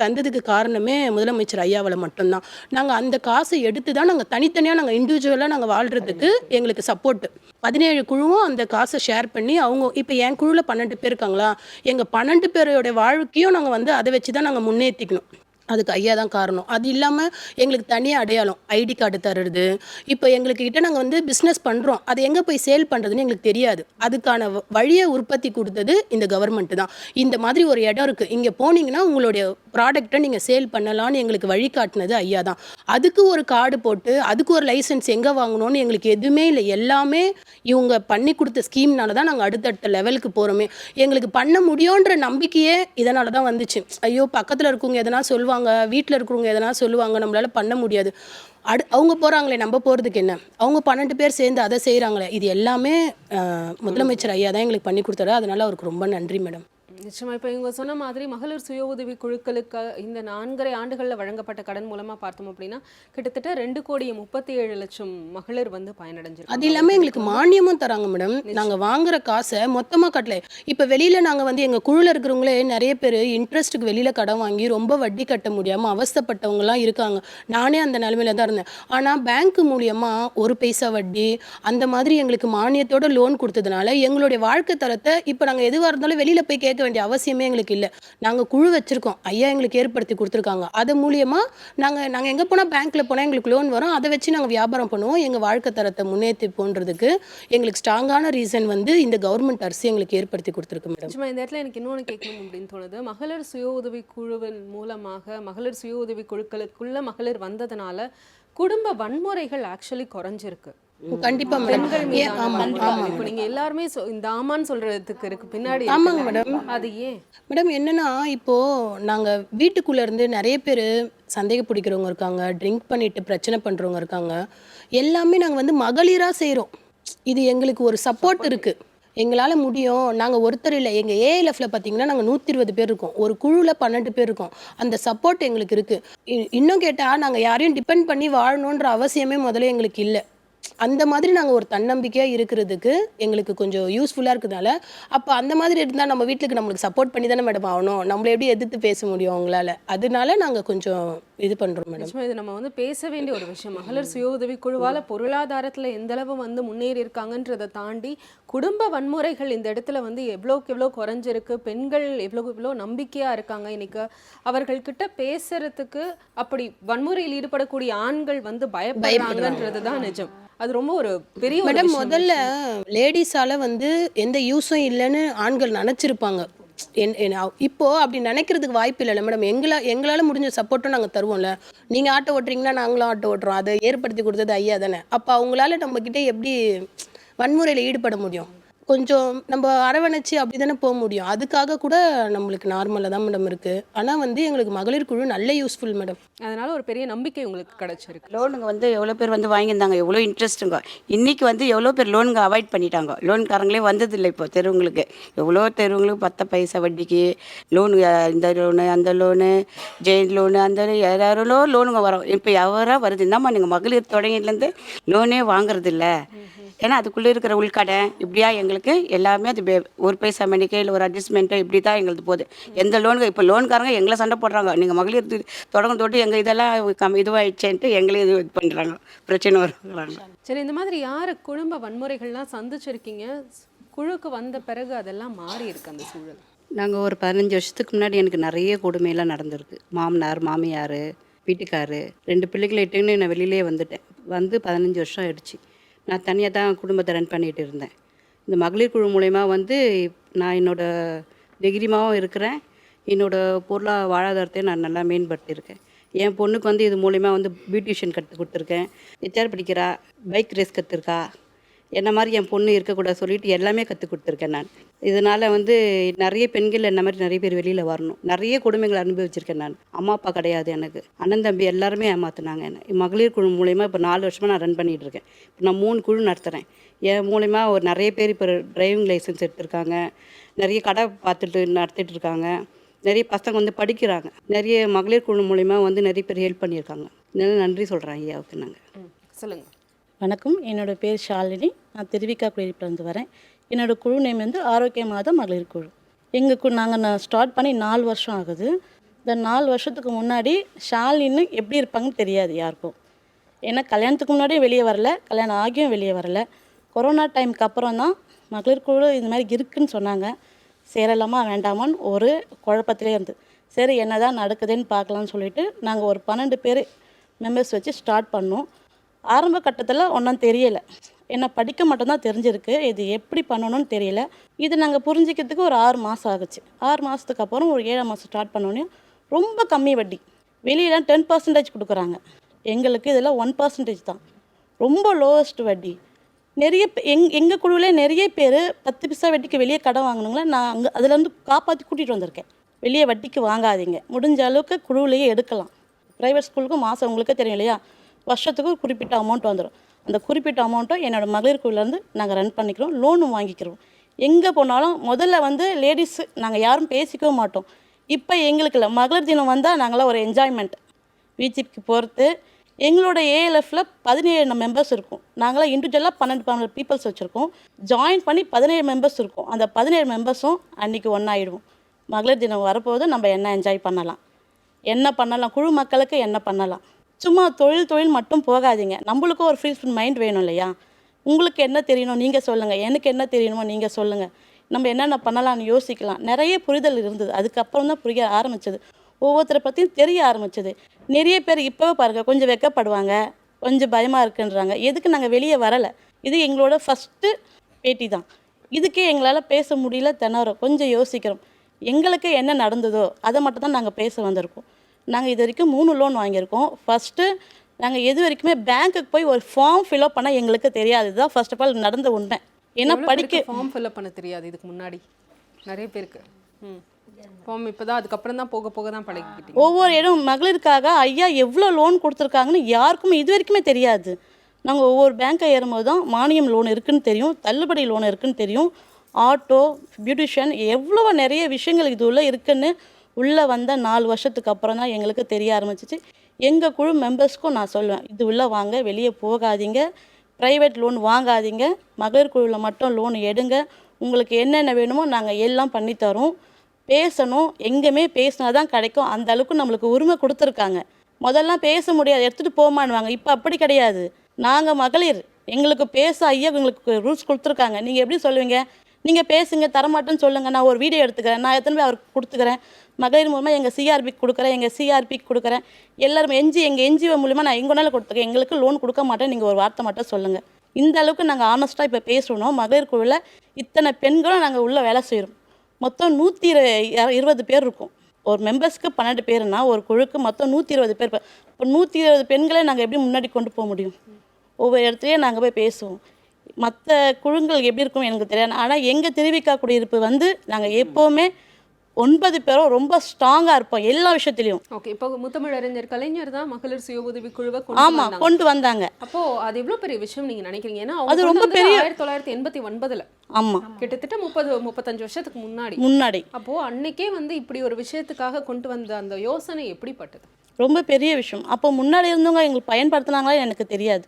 தந்ததுக்கு காரணமே முதலமைச்சர் ஐயாவில் மட்டும்தான். நாங்கள் அந்த காசை எடுத்து தான் நாங்கள் தனித்தனியாக நாங்கள் இண்டிவிஜுவலாக நாங்கள் வாழ்கிறதுக்கு எங்களுக்கு சப்போர்ட்டு 17 குழுவும் அந்த காசை ஷேர் பண்ணி அவங்க இப்போ என் குழுவில் 12 பேர் இருக்காங்களா, எங்கள் 12 பேரோட வாழ்க்கையும் நாங்கள் வந்து அதை வச்சு தான் நாங்கள் முன்னேற்றிக்கணும். அதுக்கு ஐயா தான் காரணம். அது இல்லாமல் எங்களுக்கு தனியாக அடையாளம் ஐடி கார்டு தருது. இப்போ எங்களுக்கு கிட்ட நாங்கள் வந்து பிஸ்னஸ் பண்ணுறோம், அது எங்கே போய் சேல் பண்ணுறதுன்னு எங்களுக்கு தெரியாது. அதுக்கான வழியை உற்பத்தி கொடுத்தது இந்த கவர்மெண்ட்டு தான். இந்த மாதிரி ஒரு இடம் இருக்குது, இங்கே போனீங்கன்னா உங்களுடைய ப்ராடக்டை நீங்கள் சேல் பண்ணலான்னு எங்களுக்கு வழிகாட்டினது ஐயா தான். அதுக்கு ஒரு கார்டு போட்டு அதுக்கு ஒரு லைசன்ஸ் எங்கே வாங்கணும்னு எங்களுக்கு எதுவுமே இல்லை. எல்லாமே இவங்க பண்ணி கொடுத்த ஸ்கீம்னால தான் நாங்கள் அடுத்தடுத்த லெவலுக்கு போகிறோமே. எங்களுக்கு பண்ண முடியுன்ற நம்பிக்கையே இதனால தான் வந்துச்சு. ஐயோ பக்கத்தில் இருக்கவங்க எதனா சொல்லுவாங்க, வீட்டில் இருக்கிறவங்க எதனா சொல்லுவாங்க, நம்மளால பண்ண முடியாது. அவங்க போகிறாங்களே, நம்ம போகிறதுக்கு என்ன? அவங்க 12 பேர் சேர்ந்து அதை செய்கிறாங்களே, இது எல்லாமே முதலமைச்சர் ஐயா தான் எங்களுக்கு பண்ணி கொடுத்தாரு. அதனால அவருக்கு ரொம்ப நன்றி மேடம். நிச்சயமா இப்போ இவங்க சொன்ன மாதிரி மகளிர் சுய உதவி குழுக்களுக்கு இந்த 4.5 ஆண்டுகளில் வழங்கப்பட்ட கடன் மூலமாக பார்த்தோம் அப்படின்னா கிட்டத்தட்ட 2,37,00,000 மகளிர் வந்து பயனடைஞ்சிருக்காங்க. அது இல்லாமல் எங்களுக்கு மானியமும் தராங்க மேடம். நாங்கள் வாங்குற காசை மொத்தமாக கட்டல. இப்போ வெளியில் நாங்கள் வந்து எங்கள் குழுவில் இருக்கிறவங்களே நிறைய பேர் இன்ட்ரெஸ்ட்டுக்கு வெளியில் கடன் வாங்கி ரொம்ப வட்டி கட்ட முடியாமல் அவஸ்தைப்பட்டவங்கலாம் இருக்காங்க. நானே அந்த நிலமையில தான் இருந்தேன். ஆனால் பேங்க் மூலியமாக 1 பைசா வட்டி அந்த மாதிரி எங்களுக்கு மானியத்தோட லோன் கொடுத்ததுனால எங்களுடைய வாழ்க்கை தரத்தை இப்போ நாங்கள் எதுவாக இருந்தாலும் வெளியில் போய் கேட்க வேண்டிய அவசியமே எங்களுக்கு இல்லை. நாங்கள் குழு வச்சுருக்கோம், ஐயா எங்களுக்கு ஏற்படுத்தி கொடுத்துருக்காங்க. அது மூலியமாக நாங்கள் எங்கே போனால் பேங்க்கில் போனால் எங்களுக்கு லோன் வரும், அதை வச்சு நாங்கள் வியாபாரம் பண்ணுவோம். எங்கள் வாழ்க்கை தரத்தை முன்னேற்றி போன்றதுக்கு எங்களுக்கு ஸ்ட்ராங்கான ரீசன் வந்து இந்த கவர்மெண்ட் அரசு எங்களுக்கு ஏற்படுத்தி கொடுத்துருக்கு மேடம். நிச்சயமா இந்த இடத்துல எனக்கு இன்னொன்று கேட்கணும் அப்படின்னு தோணுது. மகளிர் சுய உதவி குழுவின் மூலமாக மகளிர் சுய உதவி குழுக்களுக்குள்ள மகளிர் வந்ததுனால குடும்ப வன்முறைகள் ஆக்சுவலி குறைஞ்சிருக்கு. கண்டிப்பா மேடம். பெண்கள் மீதான ஆமா, வன்முறை. ஆமா. இப்போ நீங்க எல்லாருமே இந்த ஆமான்னு சொல்றதுக்கு இருக்கு பின்னாடி ஆமாங்க இருக்குல்ல? மேடம். அது ஏன் மேடம் என்னன்னா, இப்போது நாங்கள் வீட்டுக்குள்ளே இருந்து நிறைய பேர் சந்தேகம் பிடிக்கிறவங்க இருக்காங்க, ட்ரிங்க் பண்ணிட்டு பிரச்சனை பண்ணுறவங்க இருக்காங்க. எல்லாமே நாங்கள் வந்து மகளிராக செய்கிறோம். இது எங்களுக்கு ஒரு சப்போர்ட் இருக்குது, எங்களால் முடியும். நாங்கள் ஒருத்தர் இல்லை, எங்கள் ஏஎல்எஃப்ல பார்த்தீங்கன்னா நாங்கள் 120 பேர் இருக்கோம், ஒரு குழுவில் 12 பேர் இருக்கோம். அந்த சப்போர்ட் எங்களுக்கு இருக்குது. இன்னும் கேட்டால் நாங்கள் யாரையும் டிபெண்ட் பண்ணி வாழணுன்ற அவசியமே முதல்ல எங்களுக்கு இல்லை. அந்த மாதிரி நாங்கள் ஒரு தன்னம்பிக்கையாக இருக்கிறதுக்கு எங்களுக்கு கொஞ்சம் யூஸ்ஃபுல்லாக இருக்கிறதுனால, அப்போ அந்த மாதிரி இருந்தால் நம்ம வீட்டுக்கு நம்மளுக்கு சப்போர்ட் பண்ணி தானே மேடம் ஆகணும், நம்மளை எப்படி எதிர்த்து பேச முடியும் அவங்களால. அதனால நாங்கள் கொஞ்சம் இது பண்ணுறோம் மேடம். நிச்சயமா இது நம்ம வந்து பேச வேண்டிய ஒரு விஷயம். மகளிர் சுய உதவி குழுவால பொருளாதாரத்துல எந்த அளவு வந்து முன்னேறி இருக்காங்கன்றதை தாண்டி குடும்ப வன்முறைகள் இந்த இடத்துல வந்து எவ்வளோக்கு எவ்வளோ குறைஞ்சிருக்கு, பெண்கள் எவ்வளோக்கு எவ்வளோ நம்பிக்கையா இருக்காங்க. இன்னைக்கு அவர்கள்கிட்ட பேசுறதுக்கு அப்படி வன்முறையில் ஈடுபடக்கூடிய ஆண்கள் வந்து பயப்படுறாங்கன்றது தான் நிஜம். அது ரொம்ப ஒரு பெரிய ஒரு மேடம் விஷயம். முதல்ல லேடிஸால வந்து எந்த யூஸும் இல்லைன்னு ஆண்கள் நினச்சிருப்பாங்க. இப்போ அப்படி நினைக்கிறதுக்கு வாய்ப்பு இல்லைல்ல மேடம். எங்களால் முடிஞ்ச சப்போர்ட்டும் நாங்கள் தருவோம்ல. நீங்கள் ஆட்டோ ஓட்டுறீங்கன்னா நாங்களும் ஆட்டோ ஓட்டுறோம், அதை ஏற்படுத்தி கொடுத்தது ஐயா தானே. அப்போ அவங்களால நம்மக்கிட்ட எப்படி வன்முறையில் ஈடுபட முடியும்? கொஞ்சம் நம்ம அரவணைச்சு அப்படி தானே போக முடியும். அதுக்காக கூட நம்மளுக்கு நார்மலாக தான் மேடம் இருக்குது. ஆனால் வந்து எங்களுக்கு மகளிர் குழு நல்ல யூஸ்ஃபுல் மேடம். அதனால ஒரு பெரிய நம்பிக்கை உங்களுக்கு கிடைச்சிருக்கு. லோனுங்க வந்து எவ்வளோ பேர் வந்து வாங்கியிருந்தாங்க, எவ்வளோ இன்ட்ரெஸ்ட்டுங்க. இன்றைக்கி வந்து எவ்வளோ பேர் லோனுங்க அவாய்ட் பண்ணிட்டாங்க. லோன்காரங்களே வந்ததில்லை இப்போ தெருவுங்களுக்கு. எவ்வளோ தெருவுங்களுக்கு 10 பைசா வட்டிக்கு லோனு, இந்த லோனு அந்த லோனு, ஜெயின் லோனு, அந்த யாரோ லோனுங்க வரும். இப்போ எவராக வருது, என்னம்மா நீங்கள் மகளிர் தொடங்கிலேருந்து லோனே வாங்குறதில்ல, ஏன்னா அதுக்குள்ளே இருக்கிற உள்கடை இப்படியா எங்களுக்கு எல்லாமே அது 1 பைசா மணிக்கே இல்லை ஒரு அட்ஜஸ்ட்மெண்ட்டோ இப்படி தான் எங்களுக்கு போகுது. எந்த லோனுக்கு இப்போ லோன்காரங்க எங்களை சண்டை போடுறாங்க, நீங்கள் மகளிர் தொடங்க தொட்டு எங்கள் இதெல்லாம் இதுவாகிடுச்சேன்ட்டு எங்களே இது பண்ணுறாங்க, பிரச்சனை வருவாங்க. சரி, இந்த மாதிரி யார் குடும்ப வன்முறைகள்லாம் சந்திச்சிருக்கீங்க? குழுக்கு வந்த பிறகு அதெல்லாம் மாறி இருக்கு அந்த சூழல்? நாங்கள் ஒரு 15 வருஷத்துக்கு முன்னாடி எனக்கு நிறைய கொடுமையெல்லாம் நடந்திருக்கு. மாமனார் மாமியார் வீட்டுக்காரு 2 பிள்ளைகளை இட்டுன்னு நான் வெளியிலே வந்துட்டேன். வந்து 15 வருஷம் ஆயிடுச்சு. நான் தனியாக தான் குடும்பத்தை ரன் பண்ணிகிட்டு இருந்தேன். இந்த மகளிர் குழு மூலயமா வந்து நான் என்னோடய தைரியமாகவும் இருக்கிறேன், என்னோடய வாழ்வாதாரத்தையும் நான் நல்லா மேம்படுத்தியிருக்கேன். என் பொண்ணுக்கு வந்து இது மூலயமா வந்து பியூட்டிஷியன் கற்றுக் கொடுத்துருக்கேன், HR படிக்கிறா, பைக் ரேஸ் கற்றுருக்கா. என்ன மாதிரி என் பொண்ணு இருக்கக்கூடாது சொல்லிட்டு எல்லாமே கற்றுக் கொடுத்துருக்கேன் நான். இதனால் வந்து நிறைய பெண்கள் என்ன மாதிரி நிறைய பேர் வெளியில் வரணும். நிறைய கொடுமைகளை அனுபவிச்சிருக்கேன் நான். அம்மா அப்பா கிடையாது எனக்கு, அண்ணன் தம்பி எல்லாருமே ஏமாற்றினாங்க என்னை. மகளிர் குழு மூலயமா இப்போ 4 வருஷமாக நான் ரன் பண்ணிகிட்டு இருக்கேன். இப்போ நான் 3 குழு நடத்துகிறேன். என் மூலயமா ஒரு நிறைய பேர் இப்போ டிரைவிங் லைசன்ஸ் எடுத்திருக்காங்க, நிறைய கடை பார்த்துட்டு நடத்திட்டு இருக்காங்க, நிறைய பசங்க வந்து படிக்கிறாங்க. நிறைய மகளிர் குழு மூலயமா வந்து நிறைய பேர் ஹெல்ப் பண்ணியிருக்காங்க. இதனால் நன்றி சொல்கிறேன் ஐயாவுக்கு. நாங்கள் சொல்லுங்கள். வணக்கம், என்னோடய பேர் ஷாலினி. நான் திருவிக்கா குடியிருப்பிலேருந்து வரேன். என்னோடய குழு நேம் வந்து ஆரோக்கியமாத மகளிர் குழு. எங்கள் குழு நான் ஸ்டார்ட் பண்ணி 4 வருஷம் ஆகுது. இந்த 4 வருஷத்துக்கு முன்னாடி ஷாலினின்னு எப்படி இருப்பாங்கன்னு தெரியாது யாருக்கும். ஏன்னா கல்யாணத்துக்கு முன்னாடியும் வெளியே வரல, கல்யாணம் ஆகியும் வெளியே வரல. கொரோனா டைமுக்கு அப்புறம் தான் மகளிர் குழு இது மாதிரி இருக்குதுன்னு சொன்னாங்க. சேரலாமா வேண்டாமான்னு ஒரு குழப்பத்திலே இருந்து சரி என்ன தான் நடக்குதுன்னு பார்க்கலான்னு சொல்லிட்டு நாங்கள் ஒரு 12 பேர் மெம்பர்ஸ் வச்சு ஸ்டார்ட் பண்ணோம். ஆரம்ப கட்டத்தில் ஒன்றும் தெரியலை, என்ன படிக்க மட்டும்தான் தெரிஞ்சிருக்கு, இது எப்படி பண்ணணும்னு தெரியல. இது நாங்கள் புரிஞ்சிக்கிறதுக்கு ஒரு 6 மாதம் ஆகுச்சு. 6 மாதத்துக்கு அப்புறம் ஒரு 7ஆம் மாதம் ஸ்டார்ட் பண்ணோன்னே ரொம்ப கம்மி வட்டி. வெளியெலாம் 10% கொடுக்குறாங்க, எங்களுக்கு இதில் 1% தான், ரொம்ப லோவஸ்ட் வட்டி. நிறைய எங்கள் குழுவிலே நிறைய பேர் 10 பைசா வட்டிக்கு வெளியே கடன் வாங்கினவங்கள நான் அங்கே அதுலேருந்து காப்பாற்றி கூட்டிகிட்டு வந்திருக்கேன். வெளியே வட்டிக்கு வாங்காதீங்க, முடிஞ்ச அளவுக்கு குழுவிலேயே எடுக்கலாம். ப்ரைவேட் ஸ்கூலுக்கு மாதம் உங்களுக்கே தெரியும் இல்லையா, வருஷத்துக்கு ஒரு குறிப்பிட்ட அமௌண்ட் வந்துடும். அந்த குறிப்பிட்ட அமௌண்ட்டை என்னோடய மகளிர் குழுவிலேருந்து நாங்கள் ரன் பண்ணிக்கிறோம், லோனும் வாங்கிக்கிறோம். எங்கே போனாலும் முதல்ல வந்து லேடிஸு நாங்கள் யாரும் பேசிக்கவும் மாட்டோம். இப்போ எங்களுக்கு இல்லை, மகளிர் தினம் வந்தால் நாங்களாம் ஒரு என்ஜாய்மெண்ட். விஜிபிக்கு போகிறது எங்களோட ஏஎல்எஃப்பில் 17 மெம்பர்ஸ் இருக்கும். நாங்களாம் இண்டிவிஜுவலாக 12 பீப்புள்ஸ் வச்சுருக்கோம். ஜாயின் பண்ணி 17 மெம்பர்ஸ் இருக்கும். அந்த 17 மெம்பர்ஸும் அன்றைக்கி ஒன்றாயிடுவோம். மகளிர் தினம் வரப்போது நம்ம என்ன என்ஜாய் பண்ணலாம், என்ன பண்ணலாம், குழு மக்களுக்கு என்ன பண்ணலாம். சும்மா தொழில் மட்டும் போகாதீங்க, நம்மளுக்கும் ஒரு ஃப்ரீ மைண்ட் வேணும் இல்லையா. உங்களுக்கு என்ன தெரியணும் நீங்கள் சொல்லுங்கள், எனக்கு என்ன தெரியணுமோ நீங்கள் சொல்லுங்கள், நம்ம என்னென்ன பண்ணலாம்னு யோசிக்கலாம். நிறைய புரிதல் இருந்தது. அதுக்கப்புறம் தான் புரிய ஆரம்பிச்சது, ஒவ்வொருத்தரை பற்றியும் தெரிய ஆரம்பிச்சது. நிறைய பேர் இப்போவே பாருங்கள் கொஞ்சம் வெக்கப்படுவாங்க, கொஞ்சம் பயமாக இருக்குன்றாங்க. எதுக்கு நாங்கள் வெளியே வரலை, இது எங்களோட ஃபஸ்ட்டு பேட்டி தான். இதுக்கே எங்களால் பேச முடியல, திணறோம், கொஞ்சம் யோசிக்கிறோம். எங்களுக்கு என்ன நடந்ததோ அதை மட்டும் தான் நாங்கள் பேச வந்திருக்கோம். நாங்கள் இது வரைக்கும் 3 லோன் வாங்கியிருக்கோம். ஃபஸ்ட்டு நாங்கள் எது வரைக்குமே பேங்க்குக்கு போய் ஒரு ஃபார்ம் ஃபில்அப் பண்ண எங்களுக்கு தெரியாது. இதுதான் ஃபர்ஸ்ட் ஆஃப் ஆல் நடந்த உண்மை. ஏன்னா படிக்க ஃபார்ம் ஃபில்அப் பண்ண தெரியாது இதுக்கு முன்னாடி நிறைய பேருக்கு. ஃபார்ம் இப்போ தான் அதுக்கப்புறம் தான் போக தான் பழகிக்கிட்டீங்க. ஒவ்வொரு இடம் மகளிருக்காக ஐயா எவ்வளோ லோன் கொடுத்துருக்காங்கன்னு யாருக்குமே இது வரைக்குமே தெரியாது. நாங்கள் ஒவ்வொரு பேங்க்கை ஏறும்போது தான் மானியம் லோன் இருக்குதுன்னு தெரியும், தள்ளுபடி லோன் இருக்குதுன்னு தெரியும், ஆட்டோ, பியூட்டிஷியன், எவ்வளோ நிறைய விஷயங்கள் இது உள்ள இருக்குன்னு உள்ளே வந்த 4 வருஷத்துக்கு அப்புறம் தான் எங்களுக்கு தெரிய ஆரம்பிச்சிச்சு. எங்கள் குழு மெம்பர்ஸ்க்கும் நான் சொல்லுவேன், இது உள்ளே வாங்க, வெளியே போகாதீங்க, ப்ரைவேட் லோன் வாங்காதீங்க, மகளிர் குழுவில் மட்டும் லோன் எடுங்க, உங்களுக்கு என்னென்ன வேணுமோ நாங்கள் எல்லாம் பண்ணித்தரோம். பேசணும், எங்கேயுமே பேசினா தான் கிடைக்கும், அந்த அளவுக்கு நம்மளுக்கு உரிமை கொடுத்துருக்காங்க. முதல்லாம் பேச முடியாது, எடுத்துகிட்டு போமான்வாங்க. இப்போ அப்படி கிடையாது, நாங்கள் மகளிர், எங்களுக்கு பேச ஐயா எங்களுக்கு ரூல்ஸ் கொடுத்துருக்காங்க. நீங்கள் எப்படி சொல்லுவீங்க, நீங்கள் பேசுங்க, தரமாட்டேன்னு சொல்லுங்கள், நான் ஒரு வீடியோ எடுத்துக்கிறேன், நான் எத்தனை பேர் அவருக்கு கொடுத்துக்கிறேன், மகளிர் மூலமாக எங்கள் சிஆர்பிக்கு கொடுக்குறேன், எங்கள் சிஆர்பிக்கு கொடுக்குறேன், எல்லாருமே எங்கள் என்ஜிஓ மூலிமா நான் எங்கனாலும் கொடுத்துருக்கேன், எங்களுக்கு லோன் கொடுக்க மாட்டேன், நீங்கள் ஒரு வார்த்தை மட்டும் சொல்லுங்கள். இந்த அளவுக்கு நாங்கள் ஆனஸ்ட்டாக இப்போ பேசணும். மகளிர் குழுவில் இத்தனை பெண்களும் நாங்கள் உள்ளே வேலை செய்கிறோம். மொத்தம் 120 பேர் இருக்கும். ஒரு மெம்பர்ஸ்க்கு 12 பேருனா ஒரு குழுக்கு மொத்தம் 120 பேர். இப்போ 120 பெண்களை நாங்கள் எப்படி முன்னாடி கொண்டு போக முடியும்? ஒவ்வொரு இடத்துலையும் நாங்கள் போய் பேசுவோம். மற்ற குழுங்கள் எப்படி இருக்கும் எனக்கு தெரியாது. ஆனால் எங்கள் திருவிக்கா குடியிருப்பு வந்து நாங்கள் எப்போவுமே 9 பேரும் ரொம்ப ஸ்ட்ராங்காக இருப்போம் எல்லா விஷயத்துலையும். ஓகே, இப்போ முத்தமிழறிஞர் கலைஞர் தான் மகளிர் சுய உதவி குழுவை கொண்டு வந்தாங்க. அப்போ அது எவ்வளோ பெரிய விஷயம் நீங்க நினைக்கிறீங்க? ஏன்னா அது ரொம்ப பெரிய 1989ல. ஆமா, கிட்டத்தட்ட 35 வருஷத்துக்கு முன்னாடி. அப்போ அன்னைக்கே வந்து இப்படி ஒரு விஷயத்துக்காக கொண்டு வந்த அந்த யோசனை எப்படிப்பட்டது? ரொம்ப பெரிய விஷயம். அப்போ முன்னாடி இருந்தவங்க எங்களுக்கு பயன்படுத்தினாங்களா எனக்கு தெரியாது.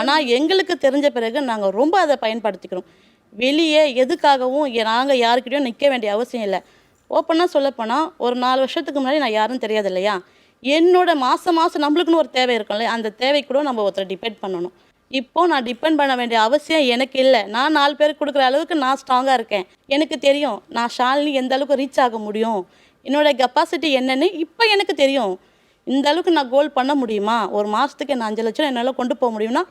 ஆனால் எங்களுக்கு தெரிஞ்ச பிறகு நாங்கள் ரொம்ப அதை பயன்படுத்திக்கிறோம். வெளியே எதுக்காகவும் நாங்கள் யாருக்கிட்டையும் நிற்க வேண்டிய அவசியம் இல்லை. ஓப்பனாக சொல்லப்போனால் ஒரு 4 வருஷத்துக்கு முன்னாடி நான் யாரும் தெரியாது இல்லையா. என்னோட மாதம் நம்மளுக்குன்னு ஒரு தேவை இருக்கும்ல, அந்த தேவை கூட நம்ம ஒருத்தர் டிபெண்ட் பண்ணணும். இப்போது நான் டிபெண்ட் பண்ண வேண்டிய அவசியம் எனக்கு இல்லை. நான் 4 பேருக்கு கொடுக்குற அளவுக்கு நான் ஸ்ட்ராங்காக இருக்கேன். எனக்கு தெரியும் நான் ஷாலினி எந்த அளவுக்கு ரீச் ஆக முடியும், என்னோடய கெப்பாசிட்டி என்னன்னு இப்போ எனக்கு தெரியும். இந்த அளவுக்கு நான் கோல் பண்ண முடியுமா, ஒரு மாதத்துக்கு நான் 5 லட்சம் என்னால் கொண்டு போக முடியும்னா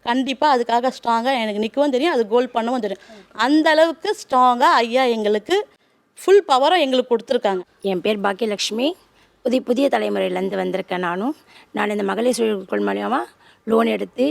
கண்டிப்பாக அதுக்காக ஸ்ட்ராங்காக எனக்கு நிற்கவும் தெரியும், அது கோல் பண்ணவும் தெரியும். அந்த அளவுக்கு ஸ்ட்ராங்காக ஐயா எங்களுக்கு ஃபுல் பவரும் எங்களுக்கு கொடுத்துருக்காங்க. என் பேர் பாக்கியலக்ஷ்மி. புதிய தலைமுறையிலேருந்து வந்திருக்கேன். நான் இந்த மகளிர் சுய குழு மூலியமாக லோன் எடுத்து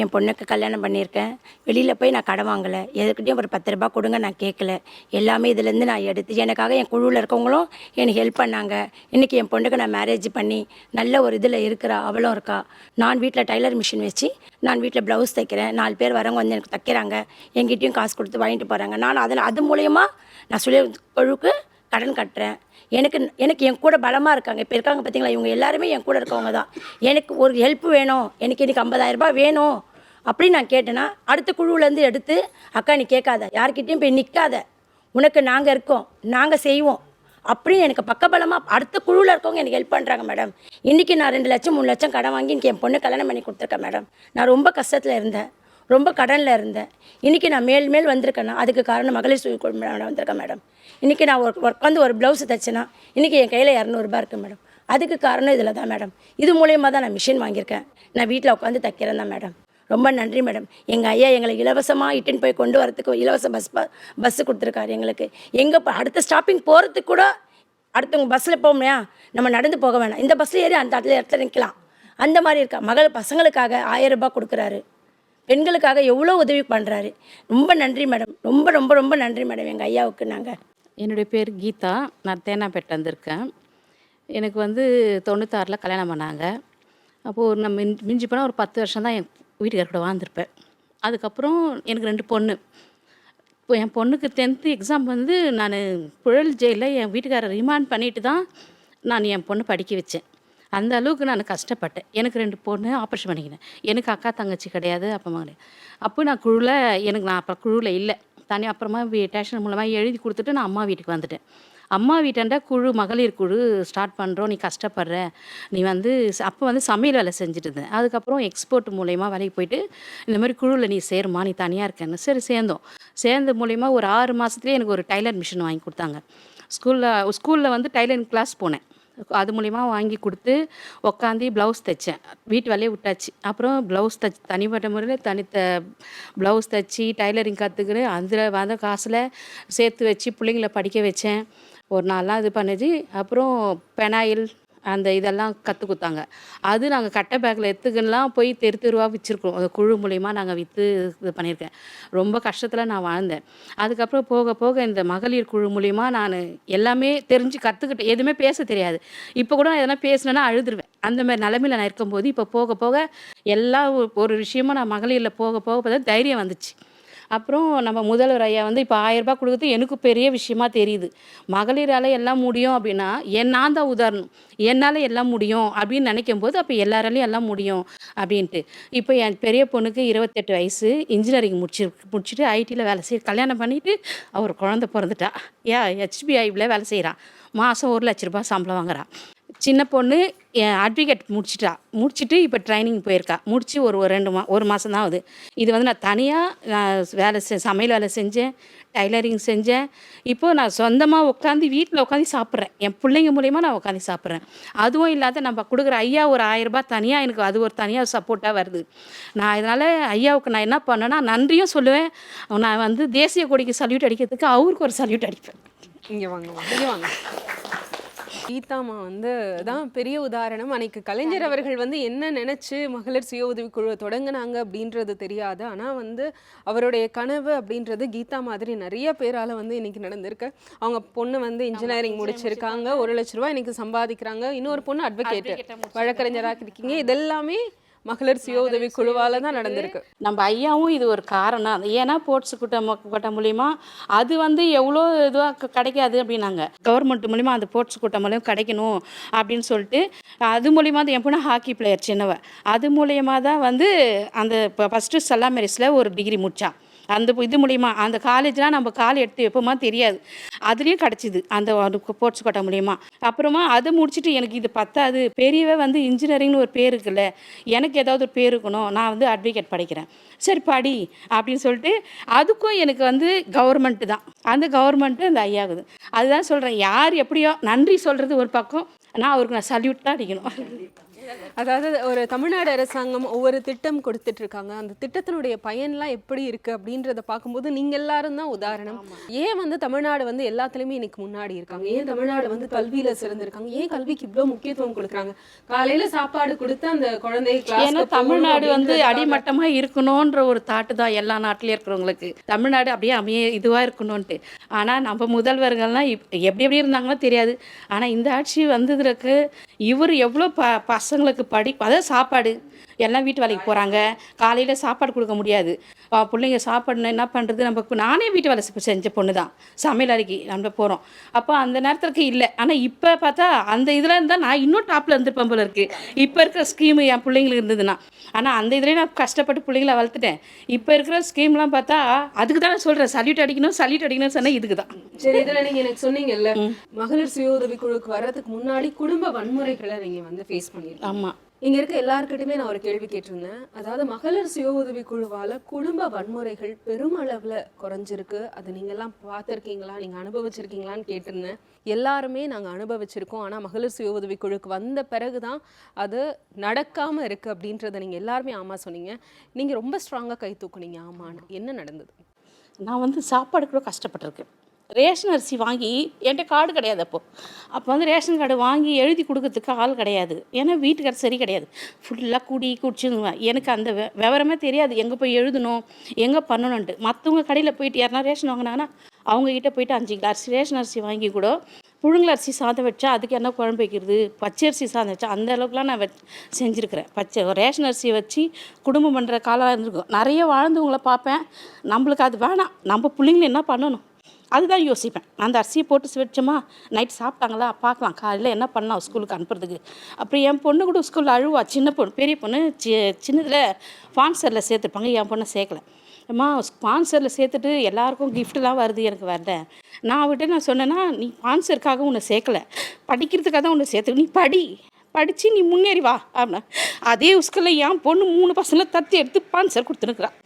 என் பொண்ணுக்கு கல்யாணம் பண்ணியிருக்கேன். வெளியில் போய் நான் கடன் வாங்கலை, எதுக்கிட்டையும் ஒரு 10 ரூபா கொடுங்க நான் கேட்கல. எல்லாமே இதுலேருந்து நான் எடுத்து எனக்காக என் குழுவில் இருக்கவங்களும் எனக்கு ஹெல்ப் பண்ணாங்க. இன்றைக்கி என் பொண்ணுக்கு நான் மேரேஜ் பண்ணி நல்ல ஒரு இதில் இருக்கிறா, அவளும் இருக்கா. நான் வீட்டில் டைலர் மிஷின் வச்சு நான் வீட்டில் ப்ளவுஸ் தைக்கிறேன். 4 பேர் வரவங்க வந்து எனக்கு தைக்கிறாங்க, எங்கிட்டையும் காசு கொடுத்து வாங்கிட்டு போகிறாங்க. நான் அது மூலயமா நான் சுய குழுவுக்கு கடன் கட்டுறேன். எனக்கு என் கூட பலமாக இருக்காங்க. இப்போ இருக்காங்க பார்த்தீங்களா, இவங்க எல்லாருமே என் கூட இருக்கவங்க தான். எனக்கு ஒரு ஹெல்ப் வேணும், எனக்கு இன்றைக்கி 50,000 ரூபாய் வேணும் அப்படின்னு நான் கேட்டேன்னா அடுத்த குழுவிலேருந்து எடுத்து அக்கா நீ கேட்காத, யார்கிட்டையும் போய் நிற்காத, உனக்கு நாங்கள் இருக்கோம், நாங்கள் செய்வோம் அப்படின்னு எனக்கு பக்கபலமாக அடுத்த குழுவில் இருக்கவங்க எனக்கு ஹெல்ப் பண்ணுறாங்க. மேடம் இன்றைக்கி நான் 2 லட்சம் 3 லட்சம் கடன் வாங்கி இன்றைக்கி என் பொண்ணு கல்யாணம் பண்ணி கொடுத்துருக்கேன். மேடம் நான் ரொம்ப கஷ்டத்தில் இருந்தேன், ரொம்ப கடனில் இருந்தேன். இன்றைக்கி நான் மேல் மேல் வந்திருக்கேன்னா அதுக்கு காரணம் மகளிர் சுய உதவி குழும வந்திருக்கேன் மேடம். இன்றைக்கி நான் உட்காந்து ஒரு ப்ளவுஸ் தைச்சேன்னா இன்றைக்கி என் கையில் 200 இருக்குது மேடம். அதுக்கு காரணம் இதில் தான் மேடம். இது மூலயமா தான் நான் மிஷின் வாங்கியிருக்கேன். நான் வீட்டில் உட்காந்து தைக்கிறேன் தான் மேடம். ரொம்ப நன்றி மேடம். எங்கள் ஐயா எங்களை இலவசமாக இட்டுன்னு போய் கொண்டு வரத்துக்கு இலவச பஸ்ஸு கொடுத்துருக்காரு எங்களுக்கு. எங்கே அடுத்த ஸ்டாப்பிங் போகிறதுக்கு கூட அடுத்தவங்க பஸ்ஸில் போகலையா நம்ம நடந்து போக வேணாம், இந்த பஸ்ஸில் ஏறி அந்த இடத்துல நிற்கலாம். அந்த மாதிரி இருக்கா. பசங்களுக்காக 1000 ரூபாய் கொடுக்குறாரு. பெண்களுக்காக எவ்வளோ உதவி பண்ணுறாரு. ரொம்ப நன்றி மேடம். ரொம்ப ரொம்ப ரொம்ப நன்றி மேடம் எங்கள் ஐயாவுக்கு. நாங்கள் என்னுடைய பேர் கீதா. நான் தேனாம்பேட்டை வந்திருக்கேன். எனக்கு 96 கல்யாணம் பண்ணாங்க. அப்போது நம்ம மிஞ்சி போனால் ஒரு 10 வருஷம் தான் என் வீட்டுக்கார கூட வாழ்ந்திருப்பேன். அதுக்கப்புறம் எனக்கு 2 பொண்ணு. இப்போ என் பொண்ணுக்கு 10th எக்ஸாம் நான் புழல் ஜெயிலில் என் வீட்டுக்காரரை ரிமாண்ட் பண்ணிட்டு தான் நான் என் பொண்ணு படிக்க வச்சேன். அந்த அளவுக்கு நான் கஷ்டப்பட்டேன். எனக்கு 2 பொண்ணு ஆப்ரேஷன் பண்ணிக்கினேன். எனக்கு அக்கா தங்கச்சி கிடையாது, அப்பா கிடையாது. அப்போ நான் நான் அப்போ குழுவில் இல்லை, தனி. அப்புறமா டேஷன் மூலமாக எழுதி கொடுத்துட்டு நான் அம்மா வீட்டுக்கு வந்துட்டேன். அம்மா வீட்டாண்ட மகளிர் குழு ஸ்டார்ட் பண்ணுறோம், நீ கஷ்டப்படுற, நீ அப்போ சமையல் வேலை செஞ்சுட்டு இருந்தேன். அதுக்கப்புறம் எக்ஸ்போர்ட் மூலயமா வேலைக்கு போயிட்டு இந்த மாதிரி குழுவில் நீ சேருமா, நீ தனியாக இருக்கேன்னு. சரி சேர்ந்தோம். சேர்ந்த மூலயமா ஒரு 6 மாதத்துலேயே எனக்கு ஒரு டைலர் மிஷின் வாங்கி கொடுத்தாங்க. ஸ்கூலில் டைலரிங் கிளாஸ் போனேன். அது மூலிமா வாங்கி கொடுத்து உக்காந்து ப்ளவுஸ் தைச்சேன். வீட்டு வேலையை விட்டாச்சு. அப்புறம் ப்ளவுஸ் தனிப்பட்ட முறையில் ப்ளவுஸ் தைச்சி டைலரிங் கற்றுக்கின்னு அதில் காசில் சேர்த்து வச்சு பிள்ளைங்கள படிக்க வச்சேன். ஒரு நாள்லாம் இது பண்ணுச்சு. அப்புறம் பெனாயில் அந்த இதெல்லாம் கற்றுக் கொடுத்தாங்க. அது நாங்கள் கட்டை பேக்கில் எடுத்துக்கெல்லாம் போய் தெருவாக விற்றுருக்கோம். அந்த குழு மூலிமா நாங்கள் விற்று இது பண்ணியிருக்கேன். ரொம்ப கஷ்டத்தில் நான் வாழ்ந்தேன். அதுக்கப்புறம் போக போக இந்த மகளிர் குழு மூலிமா நான் எல்லாமே தெரிஞ்சு கற்றுக்கிட்டேன். எதுவுமே பேச தெரியாது. இப்போ கூட நான் எதனா பேசினேன்னா அழுதுருவேன். அந்த மாதிரி நிலமையில் நான் இருக்கும்போது இப்போ போக போக எல்லா ஒரு விஷயமும் நான் மகளிரில் போக போக பார்த்தா தைரியம் வந்துச்சு. அப்புறம் நம்ம முதல்வர் ஐயா இப்போ 1000 ரூபாய் கொடுக்குறது எனக்கு பெரிய விஷயமா தெரியுது. மகளிரால் எல்லாம் முடியும் அப்படின்னா நான் தான் உதாரணம். என்னால் எல்லாம் முடியும் அப்படின்னு நினைக்கும் போது அப்போ எல்லாராலையும் எல்லாம் முடியும் அப்படின்ட்டு. இப்போ என் பெரிய பொண்ணுக்கு 28 வயசு, இன்ஜினியரிங் முடிச்சுட்டு ஐடியில் வேலை செய்ய கல்யாணம் பண்ணிவிட்டு அவர் குழந்தை பிறந்துட்டா. HBIவில் வேலை செய்கிறான். மாதம் 1 லட்ச ரூபாய் சம்பளம் வாங்குறா. சின்ன பொண்ணு அட்வொகேட் முடிச்சுட்டு இப்போ ட்ரைனிங் போயிருக்கா. முடிச்சு ஒரு மாதம் தான் ஆகுது. இது நான் தனியாக சமையல் வேலை செஞ்சேன், டைலரிங் செஞ்சேன். இப்போது நான் சொந்தமாக வீட்டில் உட்காந்து சாப்பிட்றேன். என் பிள்ளைங்க மூலயமா நான் உட்காந்து சாப்பிட்றேன். அதுவும் இல்லாத நம்ம கொடுக்குற ஐயா ஒரு 1000 ரூபாய் தனியாக எனக்கு அது ஒரு தனியாக சப்போர்ட்டாக வருது. நான் இதனால் ஐயாவுக்கு நான் என்ன பண்ணேன்னா நன்றியும் சொல்லுவேன். நான் தேசிய கொடிக்கு சல்யூட் அடிக்கிறதுக்கு அவருக்கு ஒரு சல்யூட் அடிப்பேன். இங்கே வாங்க. கீதாமா தான் பெரிய உதாரணம். அன்னைக்கு கலைஞர் அவர்கள் என்ன நினைச்சு மகளிர் சுய உதவி குழுவை தொடங்கினாங்க அப்படின்றது தெரியாது. ஆனால் அவருடைய கனவு அப்படின்றது கீதா மாதிரி நிறைய பேரால இன்னைக்கு நடந்திருக்கு. அவங்க பொண்ணு இன்ஜினியரிங் முடிச்சிருக்காங்க, 1 லட்ச ரூபாய் இன்னைக்கு சம்பாதிக்கிறாங்க. இன்னொரு பொண்ணு அட்வொகேட், வழக்கறிஞராக இருக்கீங்க. இதெல்லாமே மகளிர் சுய உதவி குழுவால தான் நடந்திருக்கு. நம்ம ஐயாவும் இது ஒரு காரணம். ஏன்னா ஸ்போர்ட்ஸ் கூட்டம் மூலிமா அது எவ்வளோ இதுவாக கிடைக்காது அப்படின்னாங்க. கவர்மெண்ட் மூலிமா அந்த ஸ்போர்ட்ஸ் கூட்டம் மூலியம் கிடைக்கணும் அப்படின்னு சொல்லிட்டு அது மூலிமா தான் என் பொண்ணு ஹாக்கி பிளேயர் சின்னவ. அது மூலியமாக தான் அந்த ஃபஸ்ட்டு செல்லா மேரிஸில் ஒரு டிகிரி முடித்தா. அந்த இது மூலிமா அந்த காலேஜ்லாம் நம்ம கால் எடுத்து எப்போமா தெரியாது, அதுலேயும் கிடச்சிது அந்த ஸ்போர்ட்ஸ் கோட்டா மூலிமா. அப்புறமா அதை முடிச்சுட்டு எனக்கு இது பத்தாது, பெரியவே இன்ஜினியரிங்னு ஒரு பேர் இருக்குல்ல, எனக்கு ஏதாவது ஒரு பேர் இருக்கணும், நான் அட்வொகேட் படிக்கிறேன், சரி படி அப்படின்னு சொல்லிட்டு அதுக்கும் எனக்கு கவர்மெண்ட்டு தான். அந்த கவர்மெண்ட்டு அந்த ஐயாகுது. அதுதான் சொல்கிறேன், யார் எப்படியோ நன்றி சொல்கிறது ஒரு பக்கம், அவருக்கு நான் சல்யூட் தான் அடிக்கணும். அதாவது ஒரு தமிழ்நாடு அரசாங்கம் ஒவ்வொரு திட்டம் கொடுத்துட்டு இருக்காங்க. அந்த திட்டத்தினுடைய பயன்லாம் எப்படி இருக்கு அப்படின்றத பார்க்கும்போது நீங்க எல்லாரும் தான் உதாரணம். ஏன் தமிழ்நாடு எல்லாத்துலயுமே இன்னைக்கு முன்னாடி இருக்காங்க? ஏன் தமிழ்நாடு கல்வியில சிறந்திருக்காங்க? ஏன் கல்விக்கு இவ்வளவு முக்கியத்துவம் கொடுக்குறாங்க? காலையில சாப்பாடு கொடுத்து அந்த குழந்தை ஏன்னா தமிழ்நாடு அடிமட்டமா இருக்கணும்ன்ற ஒரு தாட்டு தான் எல்லா நாட்டிலயும் இருக்கிறவங்களுக்கு. தமிழ்நாடு அப்படியே இதுவா இருக்கணும்ட்டு. ஆனா நம்ம முதல்வர்கள்லாம் எப்படி இருந்தாங்களோ தெரியாது. ஆனா இந்த ஆட்சி வந்ததுக்கு இவர் எவ்வளோ பசங்களுக்கு அதாவது சாப்பாடு எல்லாம் வீட்டு வேலைக்கு போகிறாங்க. காலையில் சாப்பாடு கொடுக்க முடியாது, பிள்ளைங்க சாப்பாடுன்னு என்ன பண்ணுறது? நானே வீட்டு வேலை செஞ்ச பொண்ணு தான், சமையல் அறைக்கு நம்ம போகிறோம். அப்போ அந்த நேரத்துக்கு இல்லை. ஆனால் இப்போ பார்த்தா அந்த இதில் இருந்தால் நான் இன்னும் டாப்பில் இருந்திருப்பேன் போல இருக்குது. இப்போ இருக்கிற ஸ்கீமு என் பிள்ளைங்களுக்கு இருந்ததுன்னா. ஆனால் அந்த இதுலேயே நான் கஷ்டப்பட்டு பிள்ளைங்களை வளர்த்துட்டேன். இப்போ இருக்கிற ஸ்கீம்லாம் பார்த்தா அதுக்கு தான் நான் சொல்கிறேன், சல்யூட் அடிக்கணும்னு சொன்னால் இதுக்கு தான். சரி, இதில் நீங்கள் எனக்கு சொன்னீங்கல்ல, மகளிர் சுய உதவி குழுக்கு வர்றதுக்கு முன்னாடி குடும்ப வன்முறைகளை நீங்கள் ஃபேஸ் பண்ணிருக்கீங்க. ஆமாம், இங்க இருக்க எல்லார்கிட்டயுமே நான் ஒரு கேள்வி கேட்டிருந்தேன். அதாவது மகளிர் சுய உதவி குழுவால குடும்ப வன்முறைகள் பெருமளவுல குறைஞ்சிருக்கு. அது நீங்க எல்லாம் பார்த்திருக்கீங்களா, நீங்க அனுபவிச்சிருக்கீங்களான்னு கேட்டிருந்தேன். எல்லாருமே நாங்க அனுபவிச்சிருக்கோம். ஆனா மகளிர் சுய உதவி குழுக்கு வந்த பிறகுதான் அது நடக்காம இருக்கு அப்படின்றத நீங்க எல்லாருமே ஆமா சொன்னீங்க. நீங்க ரொம்ப ஸ்ட்ராங்கா கை தூக்குனீங்க ஆமான்னு. என்ன நடந்தது? நான் வந்து சாப்பாடு கூட கஷ்டப்பட்டிருக்கேன். ரேஷன் அரிசி வாங்கி என்கிட்ட கார்டு கிடையாது அப்போ வந்து ரேஷன் கார்டு வாங்கி எழுதி கொடுக்கறதுக்கு ஆள் கிடையாது. ஏன்னா வீட்டுக்கார சரி கிடையாது, ஃபுல்லாக குடிச்சுங்குவேன். எனக்கு அந்த விவரமே தெரியாது, எங்கே போய் எழுதணும் எங்கே பண்ணணுன்ட்டு. மற்றவங்க கடையில் போயிட்டு யாருனா ரேஷன் வாங்கினாங்கன்னா அவங்கக்கிட்ட போயிட்டு 5 கிலோ அரிசி ரேஷன் அரிசி வாங்கி கூட புழுங்கல் அரிசி சாதம் வச்சா அதுக்கு என்ன குழம்பு வைக்கிறது, பச்சை அரிசி சாதம் வச்சா அந்த அளவுக்குலாம் நான் செஞ்சுருக்கிறேன். ரேஷன் அரிசியை வச்சு குடும்பம் பண்ணுற காலம் இருந்திருக்கும். நிறைய வாழ்ந்தவங்கள பார்ப்பேன். நம்மளுக்கு அது வேணாம், நம்ம பிள்ளைங்கள என்ன பண்ணணும் அதுதான் யோசிப்பேன். அந்த அரிசியை போட்டு வச்சோமா, நைட் சாப்பிட்டாங்களா பார்க்கலாம், காலையில் என்ன பண்ணலாம் ஸ்கூலுக்கு அனுப்புறதுக்கு. அப்படி என் பொண்ணு கூட ஸ்கூலில் அழுவா. சின்ன பொண்ணு, பெரிய பொண்ணு சின்னதில் ஸ்பான்சரில் சேர்த்துருப்பாங்க, என் பொண்ணை சேர்க்கல. அம்மா ஸ்பான்சரில் சேர்த்துட்டு எல்லாருக்கும் கிஃப்ட்லாம் வருது, எனக்கு வரல. நான் அவர்கிட்ட நான் சொன்னேன்னா, நீ ஸ்பான்சருக்காக உன்னை சேர்க்கல, படிக்கிறதுக்காக தான் உன்னை சேர்த்து, நீ படித்து நீ முன்னேறி வா அப்படின்னா. அதே ஸ்கூலில் என் பொண்ணு 3 பசங்களை தத்தி எடுத்து ஸ்பான்சர் கொடுத்துருக்குறான்.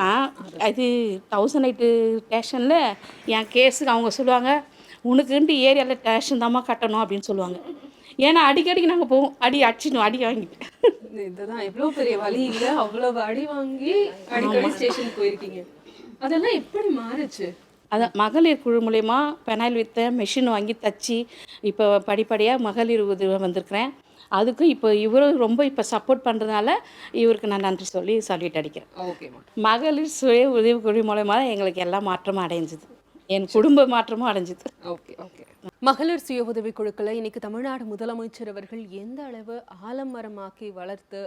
நான் அது 1008 ஸ்டேஷனில் என் கேஸுக்கு அவங்க சொல்லுவாங்க, உனக்குன்ட்டு ஏரியாவில் ஸ்டேஷன் தாம்மா கட்டணும் அப்படின்னு சொல்லுவாங்க. ஏன்னா அடிக்கடிக்கு நாங்கள் போவோம், அடிச்சிடணும், அடி வாங்கிட்டு. இதுதான் எவ்வளோ பெரிய வழி இல்லை, அவ்வளவு அடி வாங்கி அடிக்கடி ஸ்டேஷனுக்கு போயிருக்கீங்க. அதெல்லாம் எப்படி மாறுச்சு? அதான் மகளிர் குழு மூலயமா பெனாயில் விற்றேன், மெஷின் வாங்கி தச்சு இப்போ படிப்படியாக மகளிர் உதவி வந்திருக்கிறேன். அதுக்கும் இப்போ இவரும் ரொம்ப இப்போ சப்போர்ட் பண்ணுறதுனால இவருக்கு நான் நன்றி சொல்லிட்டு அடிக்கிறேன். ஓகேம்மா. மகளிர் சுய உதவி குழு மூலயமா எல்லா மாற்றமும் அடைஞ்சிது, என் குடும்ப மாற்றமும் அடைஞ்சிது. ஓகே. மகளிர் சுய உதவி குழுக்களை இன்னைக்கு தமிழ்நாடு முதலமைச்சர் அவர்கள் எந்த அளவு ஆலமரமாக்கி வளர்த்து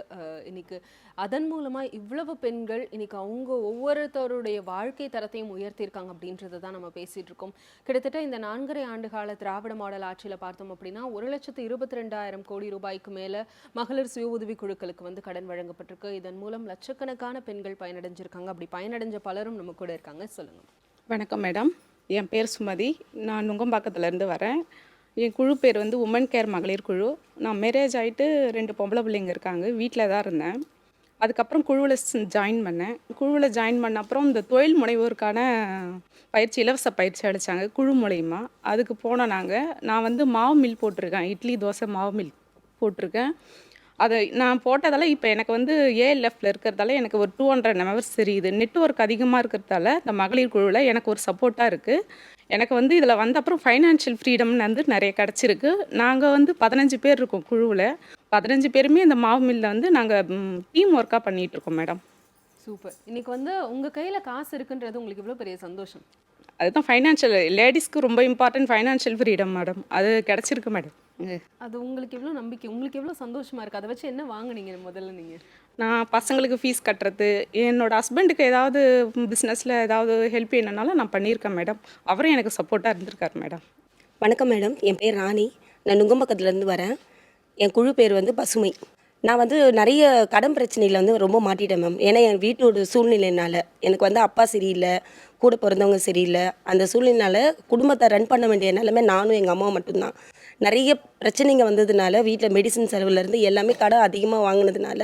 இன்னைக்கு அதன் மூலமா இவ்வளவு பெண்கள் இன்னைக்கு அவங்க ஒவ்வொருத்தருடைய வாழ்க்கை தரத்தையும் உயர்த்தியிருக்காங்க அப்படின்றத தான் நம்ம பேசிட்டு இருக்கோம். கிட்டத்தட்ட இந்த 4.5 ஆண்டு கால திராவிட மாடல் ஆட்சியில் பார்த்தோம் அப்படின்னா 1,22,200 கோடி ரூபாய்க்கு மேல மகளிர் சுய உதவி குழுக்களுக்கு கடன் வழங்கப்பட்டிருக்கு. இதன் மூலம் லட்சக்கணக்கான பெண்கள் பயனடைஞ்சிருக்காங்க. அப்படி பயனடைஞ்ச பலரும் நம்ம கூட இருக்காங்க. சொல்லுங்க. வணக்கம் மேடம், என் பேர் சுமதி, நான் நுங்கம்பாக்கத்துலேருந்து வரேன். என் குழு பேர் உமன் கேர் மகளிர் குழு. நான் மேரேஜ் ஆகிட்டு 2 பொம்பளை பிள்ளைங்க இருக்காங்க, வீட்டில் தான் இருந்தேன். அதுக்கப்புறம் குழுவில் ஜாயின் பண்ணேன். குழுவில் ஜாயின் பண்ண அப்புறம் இந்த தொழில் முனைவோருக்கான பயிற்சி, இலவச பயிற்சி அளித்தாங்க குழு மூலயமா. அதுக்கு போனோம் நான் மாவு மில் போட்டிருக்கேன், இட்லி தோசை மாவு மில் போட்டிருக்கேன். அதை நான் போட்டதால் இப்போ எனக்கு ஏஎல்எஃப்பில் இருக்கிறதால எனக்கு ஒரு 200 மெம்பர்ஸ் தெரியுது. நெட்வொர்க் அதிகமாக இருக்கிறதால இந்த மகளிர் குழுவில் எனக்கு ஒரு சப்போர்ட்டாக இருக்குது. எனக்கு இதில் வந்த அப்புறம் ஃபைனான்ஷியல் ஃப்ரீடம்னு நிறைய கிடச்சிருக்கு. நாங்கள் 15 பேர் இருக்கோம் குழுவில். 15 பேருமே இந்த மாவு மில்லில் நாங்கள் டீம் ஒர்க்காக பண்ணிகிட்ருக்கோம் மேடம். சூப்பர். இன்னைக்கு உங்கள் கையில் காசு இருக்குன்றது உங்களுக்கு இவ்வளோ பெரிய சந்தோஷம். அதுதான் ஃபைனான்ஷியல், லேடிஸ்க்கு ரொம்ப இம்பார்ட்டன்ட் ஃபைனான்ஷியல் ஃப்ரீடம் மேடம். அது கிடச்சிருக்கு மேடம். அது உங்களுக்கு எவ்வளோ நம்பிக்கை, உங்களுக்கு எவ்வளோ சந்தோஷமாக இருக்குது? அதை வச்சு என்ன வாங்குனீங்க முதல்ல நீங்கள்? நான் பசங்களுக்கு ஃபீஸ் கட்டுறது, என்னோடய ஹஸ்பண்டுக்கு ஏதாவது பிஸ்னஸில் ஏதாவது ஹெல்ப் வேணுனாலும் நான் பண்ணியிருக்கேன் மேடம். அவரும் எனக்கு சப்போர்ட்டாக இருந்திருக்கார் மேடம். வணக்கம் மேடம், என் பேர் ராணி, நான் நுங்கம்பாக்கத்துலேருந்து வரேன். என் குழு பேர் பசுமை. நான் நிறைய கடன் பிரச்சனையில் ரொம்ப மாட்டிட்டேன் மேம். ஏன்னா என் வீட்டோட சூழ்நிலையினால் எனக்கு அப்பா சரியில்லை, கூட பிறந்தவங்க சரியில்லை. அந்த சூழ்நிலையினால் குடும்பத்தை ரன் பண்ண வேண்டிய நிலைமை நானும் எங்கள் அம்மாவும் மட்டும்தான். நிறைய பிரச்சனைங்க வந்ததுனால வீட்டில் மெடிசன் செலவுலேருந்து எல்லாமே கடன் அதிகமாக வாங்கினதுனால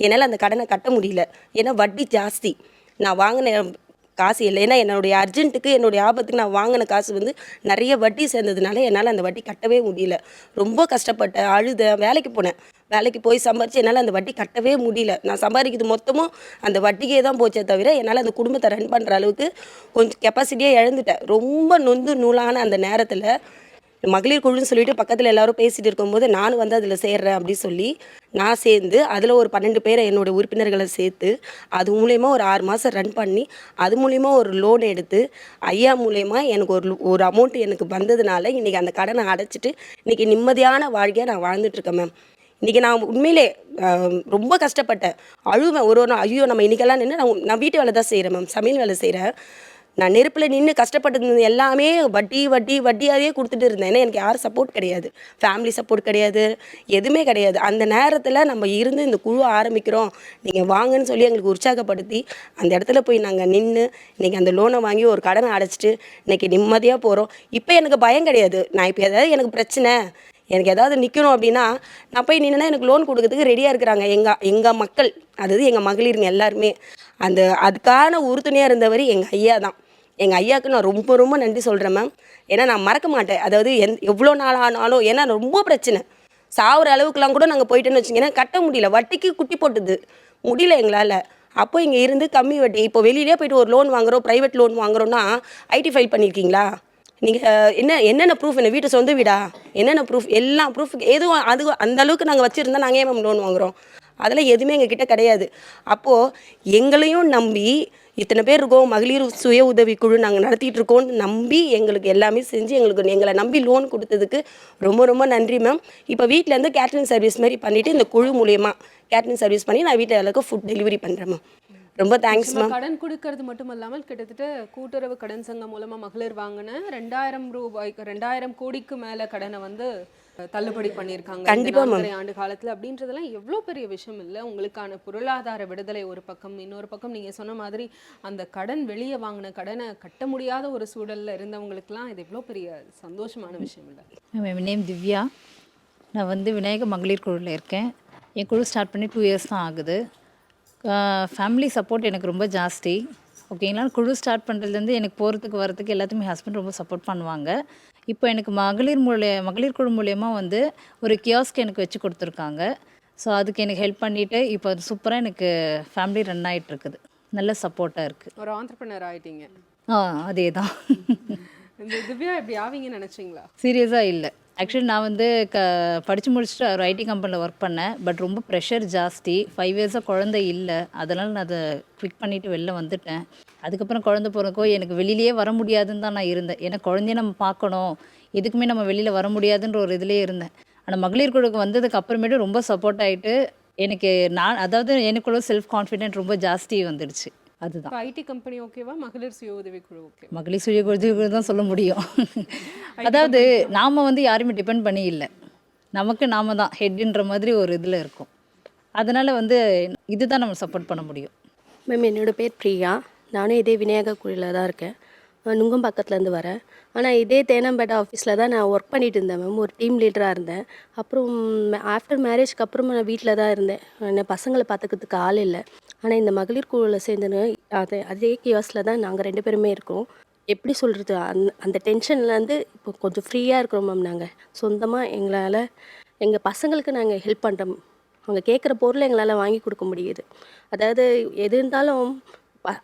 என்னால் அந்த கடனை கட்ட முடியல. ஏன்னா வட்டி ஜாஸ்தி. நான் வாங்கின காசு இல்லை, ஏன்னா என்னுடைய அர்ஜென்ட்டுக்கு என்னுடைய ஆபத்துக்கு நான் வாங்கின காசு நிறைய வட்டி சேர்ந்ததுனால என்னால் அந்த வட்டி கட்டவே முடியல. ரொம்ப கஷ்டப்பட்டேன், அழுதேன், வேலைக்கு போனேன். வேலைக்கு போய் சம்பாரித்து என்னால் அந்த வட்டி கட்டவே முடியல. நான் சம்பாதிக்கிறது மொத்தமும் அந்த வட்டிக்கே தான் போச்சே தவிர என்னால் அந்த குடும்பத்தை ரன் பண்ணுற அளவுக்கு கொஞ்சம் கெப்பாசிட்டியே இழந்துட்டேன். ரொம்ப நொந்து நூலான அந்த நேரத்தில் மகளிர் குழுன்னு சொல்லிட்டு பக்கத்தில் எல்லாரும் பேசிகிட்டு இருக்கும்போது நானும் அதில் சேர்றேன் அப்படின்னு சொல்லி நான் சேர்ந்து அதில் ஒரு 12 பேரை என்னோடய உறுப்பினர்களை சேர்த்து அது மூலயமா ஒரு 6 மாதம் ரன் பண்ணி அது மூலயமா ஒரு லோன் எடுத்து ஐயா மூலயமா எனக்கு ஒரு அமௌண்ட் எனக்கு வந்ததுனால இன்றைக்கி அந்த கடனை அடைச்சிட்டு இன்றைக்கி நிம்மதியான வாழ்க்கையை நான் வாழ்ந்துட்டுருக்கேன் மேம். இன்றைக்கி நான் உண்மையிலே ரொம்ப கஷ்டப்பட்டேன், அழுவேன் ஒரு நாள். ஐயோ நம்ம இன்றைக்கெல்லாம் நின்று நான் வீட்டு வேலை தான் செய்கிறேன் மேம், சமையல் வேலை செய்கிறேன். நான் நெருப்பில் நின்று கஷ்டப்பட்டது எல்லாமே வட்டியாகவே கொடுத்துட்டு இருந்தேன். ஏன்னா எனக்கு யாரும் சப்போர்ட் கிடையாது, ஃபேமிலி சப்போர்ட் கிடையாது, எதுவுமே கிடையாது. அந்த நேரத்தில் நம்ம இருந்து இந்த குழு ஆரம்பிக்கிறோம், நீங்கள் வாங்கன்னு சொல்லி எங்களுக்கு உற்சாகப்படுத்தி அந்த இடத்துல போய் நாங்கள் நின்று இன்றைக்கி அந்த லோனை வாங்கி ஒரு கடனை அடைச்சிட்டு இன்றைக்கி நிம்மதியாக போகிறோம். இப்போ எனக்கு பயம் கிடையாது. நான் இப்போ ஏதாவது எனக்கு பிரச்சனை, எனக்கு ஏதாவது நிற்கணும் அப்படின்னா நான் போய் நின்னா எனக்கு லோன் கொடுக்கறதுக்கு ரெடியாக இருக்கிறாங்க எங்கள் மக்கள், அதாவது எங்கள் மகளிருங்க எல்லாருமே. அதுக்கான உறுதுணையாக இருந்தவர் எங்கள் ஐயா தான். எங்கள் ஐயாவுக்கு நான் ரொம்ப ரொம்ப நன்றி சொல்கிறேன் மேம். ஏன்னா நான் மறக்க மாட்டேன். அதாவது எவ்வளோ நாள் ஆனாலும், ஏன்னா ரொம்ப பிரச்சனை, சாவுற அளவுக்குலாம் கூட நாங்கள் போயிட்டேன்னு வச்சிங்கன்னா கட்ட முடியல, வட்டிக்கு குட்டி போட்டுது, முடியல எங்களால். அப்போ இங்கே இருந்து கம்மி வட்டி, இப்போ வெளியிலே போய்ட்டு ஒரு லோன் வாங்குகிறோம், ப்ரைவேட் லோன் வாங்குகிறோன்னா ஐடி ஃபைல் பண்ணியிருக்கீங்களா, நீங்கள் என்னென்ன ப்ரூஃப், என்ன வீட்டு சொந்த வீடா, என்னென்ன ப்ரூஃப், எல்லா ப்ரூஃப் எதுவும் அது அந்த அளவுக்கு நாங்கள் வச்சுருந்தா நாங்கள் ஏன் மேம் லோன் வாங்குகிறோம்? அதெல்லாம் எதுவுமே எங்ககிட்ட கிடையாது. அப்போது எங்களையும் நம்பி இத்தனை பேர் இருக்கோம், மகளிர் சுய உதவி குழு நாங்கள் நடத்திட்டு இருக்கோம்னு நம்பி எங்களுக்கு எல்லாமே செஞ்சு எங்களை நம்பி லோன் கொடுத்ததுக்கு ரொம்ப ரொம்ப நன்றி மேம். இப்போ வீட்டிலேருந்து கேட்ரிங் சர்வீஸ் மாதிரி பண்ணிவிட்டு இந்த குழு மூலியமாக கேட்ரிங் சர்வீஸ் பண்ணி நான் வீட்டில் எல்லாருக்கும் ஃபுட் டெலிவரி பண்ணுறேன் மேம். ரொம்ப தேங்க்ஸ் மேம். கடன் கொடுக்கறது மட்டும் இல்லாமல் கிட்டத்தட்ட கூட்டுறவு கடன் சங்கம் மூலமா மகளிர் வாங்கின 2000 கோடிக்கு மேல கடனை வந்து தள்ளுபடி பண்ணியிருக்காங்க கண்டிப்பா மேம். 4 ஆண்டு காலத்துல. அப்படின்றதெல்லாம் எவ்வளோ பெரிய விஷயம் இல்லை? உங்களுக்கான பொருளாதார விடுதலை ஒரு பக்கம், இன்னொரு பக்கம் நீங்க சொன்ன மாதிரி அந்த கடன் வெளியே வாங்கின கடனை கட்ட முடியாத ஒரு சூழல்ல இருந்தவங்களுக்குலாம் இது எவ்வளோ பெரிய சந்தோஷமான விஷயம் இல்லை? என் நேம் திவ்யா. நான் வந்து விநாயக மகளிர் குழுவில் இருக்கேன். என் குழு ஸ்டார்ட் பண்ணி 2 இயர்ஸ் தான் ஆகுது. ஃபேமிலி சப்போர்ட் எனக்கு ரொம்ப ஜாஸ்தி. ஓகேங்களா, குழு ஸ்டார்ட் பண்ணுறதுலேருந்து எனக்கு போகிறதுக்கு வரதுக்கு எல்லாத்தையுமே ஹஸ்பண்ட் ரொம்ப சப்போர்ட் பண்ணுவாங்க. இப்போ எனக்கு மகளிர் குழு மூலயமா வந்து ஒரு கியாஸ்க் எனக்கு வச்சு கொடுத்துருக்காங்க. ஸோ அதுக்கு எனக்கு ஹெல்ப் பண்ணிவிட்டு இப்போ அது சூப்பராக எனக்கு ஃபேமிலி ரன் ஆகிட்டு இருக்குது. நல்ல சப்போர்ட்டாக இருக்குது. ஒரு ஆண்டர்பிரனர் ஆயிட்டீங்க. அதே தான். இந்த திவ்யா இப்படி ஆவீங்கன்னு நினச்சிங்களா? சீரியஸாக இல்லை. ஆக்சுவலி நான் வந்து படித்து முடிச்சுட்டு ஒரு ஐடி கம்பெனியில் ஒர்க் பண்ணேன். பட் ரொம்ப ப்ரெஷர் ஜாஸ்தி. 5 இயர்ஸாக குழந்தை இல்லை, அதனால் நான் அதை குவிக் பண்ணிவிட்டு வெளில வந்துட்டேன். அதுக்கப்புறம் குழந்தை பிறக்கோ எனக்கு வெளியிலேயே வர முடியாதுன்னு தான் நான் இருந்தேன். ஏன்னா குழந்தைய நம்ம பார்க்கணும், எதுக்குமே நம்ம வெளியில் வர முடியாதுன்ற ஒரு இதுலேயே இருந்தேன். ஆனால் மகளிர் குழுக்கு வந்ததுக்கு அப்புறமேட்டு ரொம்ப சப்போர்ட் ஆகிட்டு எனக்கு அதாவது எனக்குள்ள செல்ஃப் கான்ஃபிடென்ட் ரொம்ப ஜாஸ்தி வந்துடுச்சு. அதுதான். ஐடி கம்பெனி ஓகேவா, மகளிர் சுய உதவி குழு ஓகே? மகளிர் சுய உதவி குழு தான் சொல்ல முடியும். அதாவது நாம் வந்து யாருமே டிபெண்ட் பண்ணி இல்லை, நமக்கு நாம தான் ஹெட்ன்ற மாதிரி ஒரு இதில் இருக்கும். அதனால் வந்து இதுதான் நம்ம சப்போர்ட் பண்ண முடியும். மேம், என்னோடய பேர் பிரியா. நானும் இதே விநாயகா குழுவில் தான் இருக்கேன். நுங்கம்பாக்கத்துலேருந்து வரேன். ஆனால் இதே தேனாம்பேட்டை ஆஃபீஸில் தான் நான் ஒர்க் பண்ணிகிட்டு இருந்தேன் மேம். ஒரு டீம் லீடராக இருந்தேன். அப்புறம் ஆஃப்டர் மேரேஜ்க்கு அப்புறமா நான் வீட்டில் தான் இருந்தேன். என்ன பசங்களை பார்த்துக்கிறதுக்கு ஆள் இல்லை. ஆனால் இந்த மகளிர் குழுவில் சேர்ந்துன்னு அதே கியாஸில் தான் நாங்கள் 2 பேருமே இருக்கோம். எப்படி சொல்கிறது, அந்த டென்ஷன்லேருந்து இப்போ கொஞ்சம் ஃப்ரீயாக இருக்கிறோம் மேம். நாங்கள் சொந்தமாக எங்களால் எங்கள் பசங்களுக்கு நாங்கள் ஹெல்ப் பண்ணுறோம். அவங்க கேட்குற பொருளை எங்களால் வாங்கி கொடுக்க முடியுது. அதாவது எது இருந்தாலும்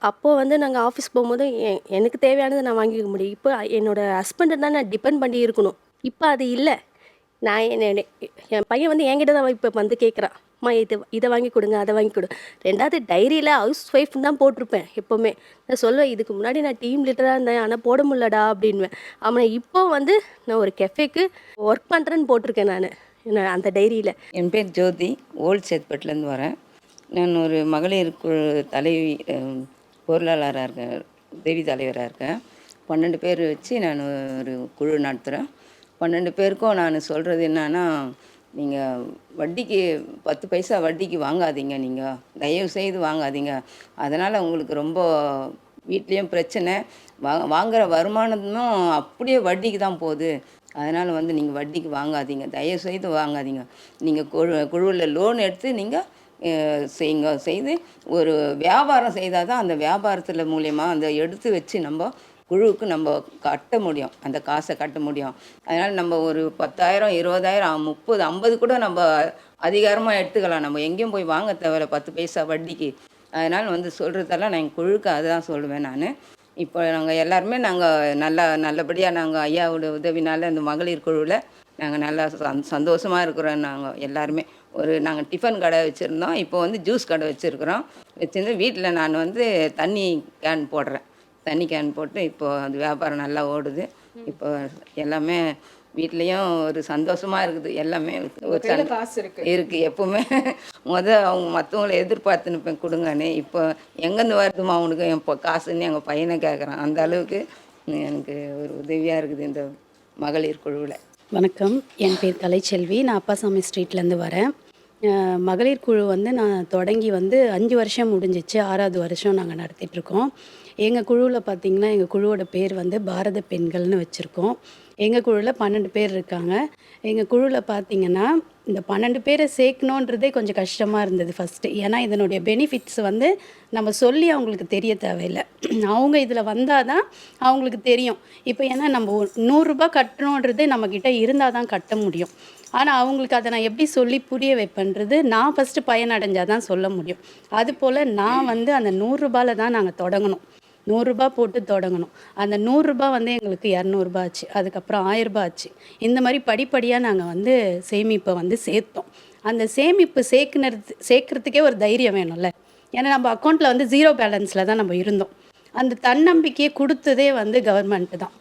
அப்போது வந்து நாங்கள் ஆஃபீஸ் போகும்போது எனக்கு தேவையானதை நான் வாங்கிக்க முடியும். இப்போ என்னோடய ஹஸ்பண்டை தான் நான் டிபெண்ட் பண்ணி இருக்கணும். இப்போ அது இல்லை. நான் என் பையன் வந்து என்கிட்ட தான் இப்போ வந்து கேட்குறான், அம்மா இதை வாங்கி கொடுங்க, அதை வாங்கி கொடு. 2வது டைரியில் ஹவுஸ் ஒய்ஃப்னு தான் போட்டிருப்பேன் எப்போவுமே. நான் சொல்லுவேன், இதுக்கு முன்னாடி நான் டீம் லீடராக இருந்தேன், ஆனால் போட முடியலடா அப்படின்வேன். ஆனால் இப்போ வந்து நான் ஒரு கெஃபேக்கு ஒர்க் பண்ணுறேன்னு போட்டிருக்கேன் நான் அந்த டைரியில். என் பேர் ஜோதி, ஓல்ட் சேத்பேட்டிலேருந்து வரேன். நான் ஒரு மகளிர் குழு தலைவி, பொருளாளராக இருக்கேன், உதவி தலைவராக இருக்கேன். 12 பேர் வச்சு நான் ஒரு குழு நடத்துகிறேன். 12 பேருக்கும் நான் சொல்கிறது என்னன்னா, நீங்கள் வட்டிக்கு 10 பைசா வட்டிக்கு வாங்காதீங்க, நீங்கள் தயவு செய்து வாங்காதீங்க. அதனால் உங்களுக்கு ரொம்ப வீட்லேயும் பிரச்சனை, வாங்குகிற வருமானமும் அப்படியே வட்டிக்கு தான் போகுது. அதனால் வந்து நீங்கள் வட்டிக்கு வாங்காதீங்க, தயவு செய்து வாங்காதீங்க. நீங்கள் குழுவில் லோன் எடுத்து நீங்கள் செய்து ஒரு வியாபாரம் செய்தால் தான் அந்த வியாபாரத்தில் மூலயமா அந்த எடுத்து வச்சு நம்ம குழுவுக்கு நம்ம கட்ட முடியும், அந்த காசை கட்ட முடியும். அதனால் நம்ம ஒரு 10,000, 20,000, 30, 50 கூட நம்ம அதிகாரமாக எடுத்துக்கலாம். நம்ம எங்கேயும் போய் வாங்க தேவையில்ல 10 பைசா வட்டிக்கு. அதனால் வந்து சொல்கிறதெல்லாம் நான் என் குழுக்கு அதுதான் சொல்லுவேன் நான். இப்போ நாங்கள் எல்லாருமே நல்லபடியாக நாங்கள் ஐயாவோட உதவினால் இந்த மகளிர் குழுவில் நாங்கள் நல்லா சந்தோஷமாக இருக்கிறோம். நாங்கள் எல்லாருமே நாங்கள் டிஃபன் கடை வச்சுருந்தோம், இப்போ வந்து ஜூஸ் கடை வச்சுருக்குறோம். வச்சுருந்து வீட்டில் நான் வந்து தண்ணி கேன் போடுறேன். தண்ணி கேன் போட்டு இப்போது அது வியாபாரம் நல்லா ஓடுது. இப்போ எல்லாமே வீட்லேயும் ஒரு சந்தோஷமாக இருக்குது எல்லாமே ஒரு கையில காசு இருக்கு. இருக்குது எப்போவுமே. அவங்க மற்றவங்கள எதிர்பார்த்து நிற்பேன் கொடுங்கன்னு. இப்போ எங்கேருந்து வருதுமா அவனுக்கு இப்போ காசுன்னு எங்கள் பையனை கேட்குறான். அந்த அளவுக்கு எனக்கு ஒரு உதவியாக இருக்குது இந்த மகளிர் குழுவில். வணக்கம், என் பேர் கலைச்செல்வி. நான் அப்பாசாமி ஸ்ட்ரீட்லேருந்து வரேன். மகளிர் குழு வந்து நான் தொடங்கி வந்து 5 வருஷம் முடிஞ்சிச்சு. 6வது வருஷம் நாங்கள் நடத்திட்டுருக்கோம். எங்கள் குழுவில் பார்த்திங்கன்னா எங்கள் குழுவோட பேர் வந்து பாரத பெண்கள்னு வச்சுருக்கோம். எங்கள் குழுவில் 12 பேர் இருக்காங்க. எங்கள் குழுவில் பார்த்திங்கன்னா இந்த 12 பேரை சேர்க்கணுன்றதே கொஞ்சம் கஷ்டமாக இருந்தது ஃபஸ்ட்டு. ஏன்னா இதனுடைய பெனிஃபிட்ஸ் வந்து நம்ம சொல்லி அவங்களுக்கு தெரிய தேவையில்லை. அவங்க இதில் வந்தால் தான் அவங்களுக்கு தெரியும். இப்போ ஏன்னா நம்ம 100 ரூபாய் கட்டணுன்றதே நம்மக்கிட்ட இருந்தால் தான் கட்ட முடியும். ஆனால் அவங்களுக்கு அதை நான் எப்படி சொல்லி புரிய வைப்பேன்றது நான் ஃபஸ்ட்டு பயனடைஞ்சால் தான் சொல்ல முடியும். அதுபோல் நான் வந்து அந்த 100 ரூபாயில் தான் நாங்கள் தொடங்கணும். 100 ரூபாய் போட்டு தொடங்கணும். அந்த 100 ரூபாய் வந்து எங்களுக்கு 200 ரூபாய் ஆச்சு. அதுக்கப்புறம் 1000 ரூபாய் ஆச்சு. இந்த மாதிரி படிப்படியாக நாங்கள் வந்து சேமிப்பை வந்து சேர்த்தோம். அந்த சேமிப்பு சேர்க்கறதுக்கே ஒரு தைரியம் வேணும்ல. ஏன்னா நம்ம அக்கௌண்ட்டில் வந்து 0 பேலன்ஸில் தான் நம்ம இருந்தோம். அந்த தன்னம்பிக்கையை கொடுத்ததே வந்து கவர்மெண்ட்டு தான்,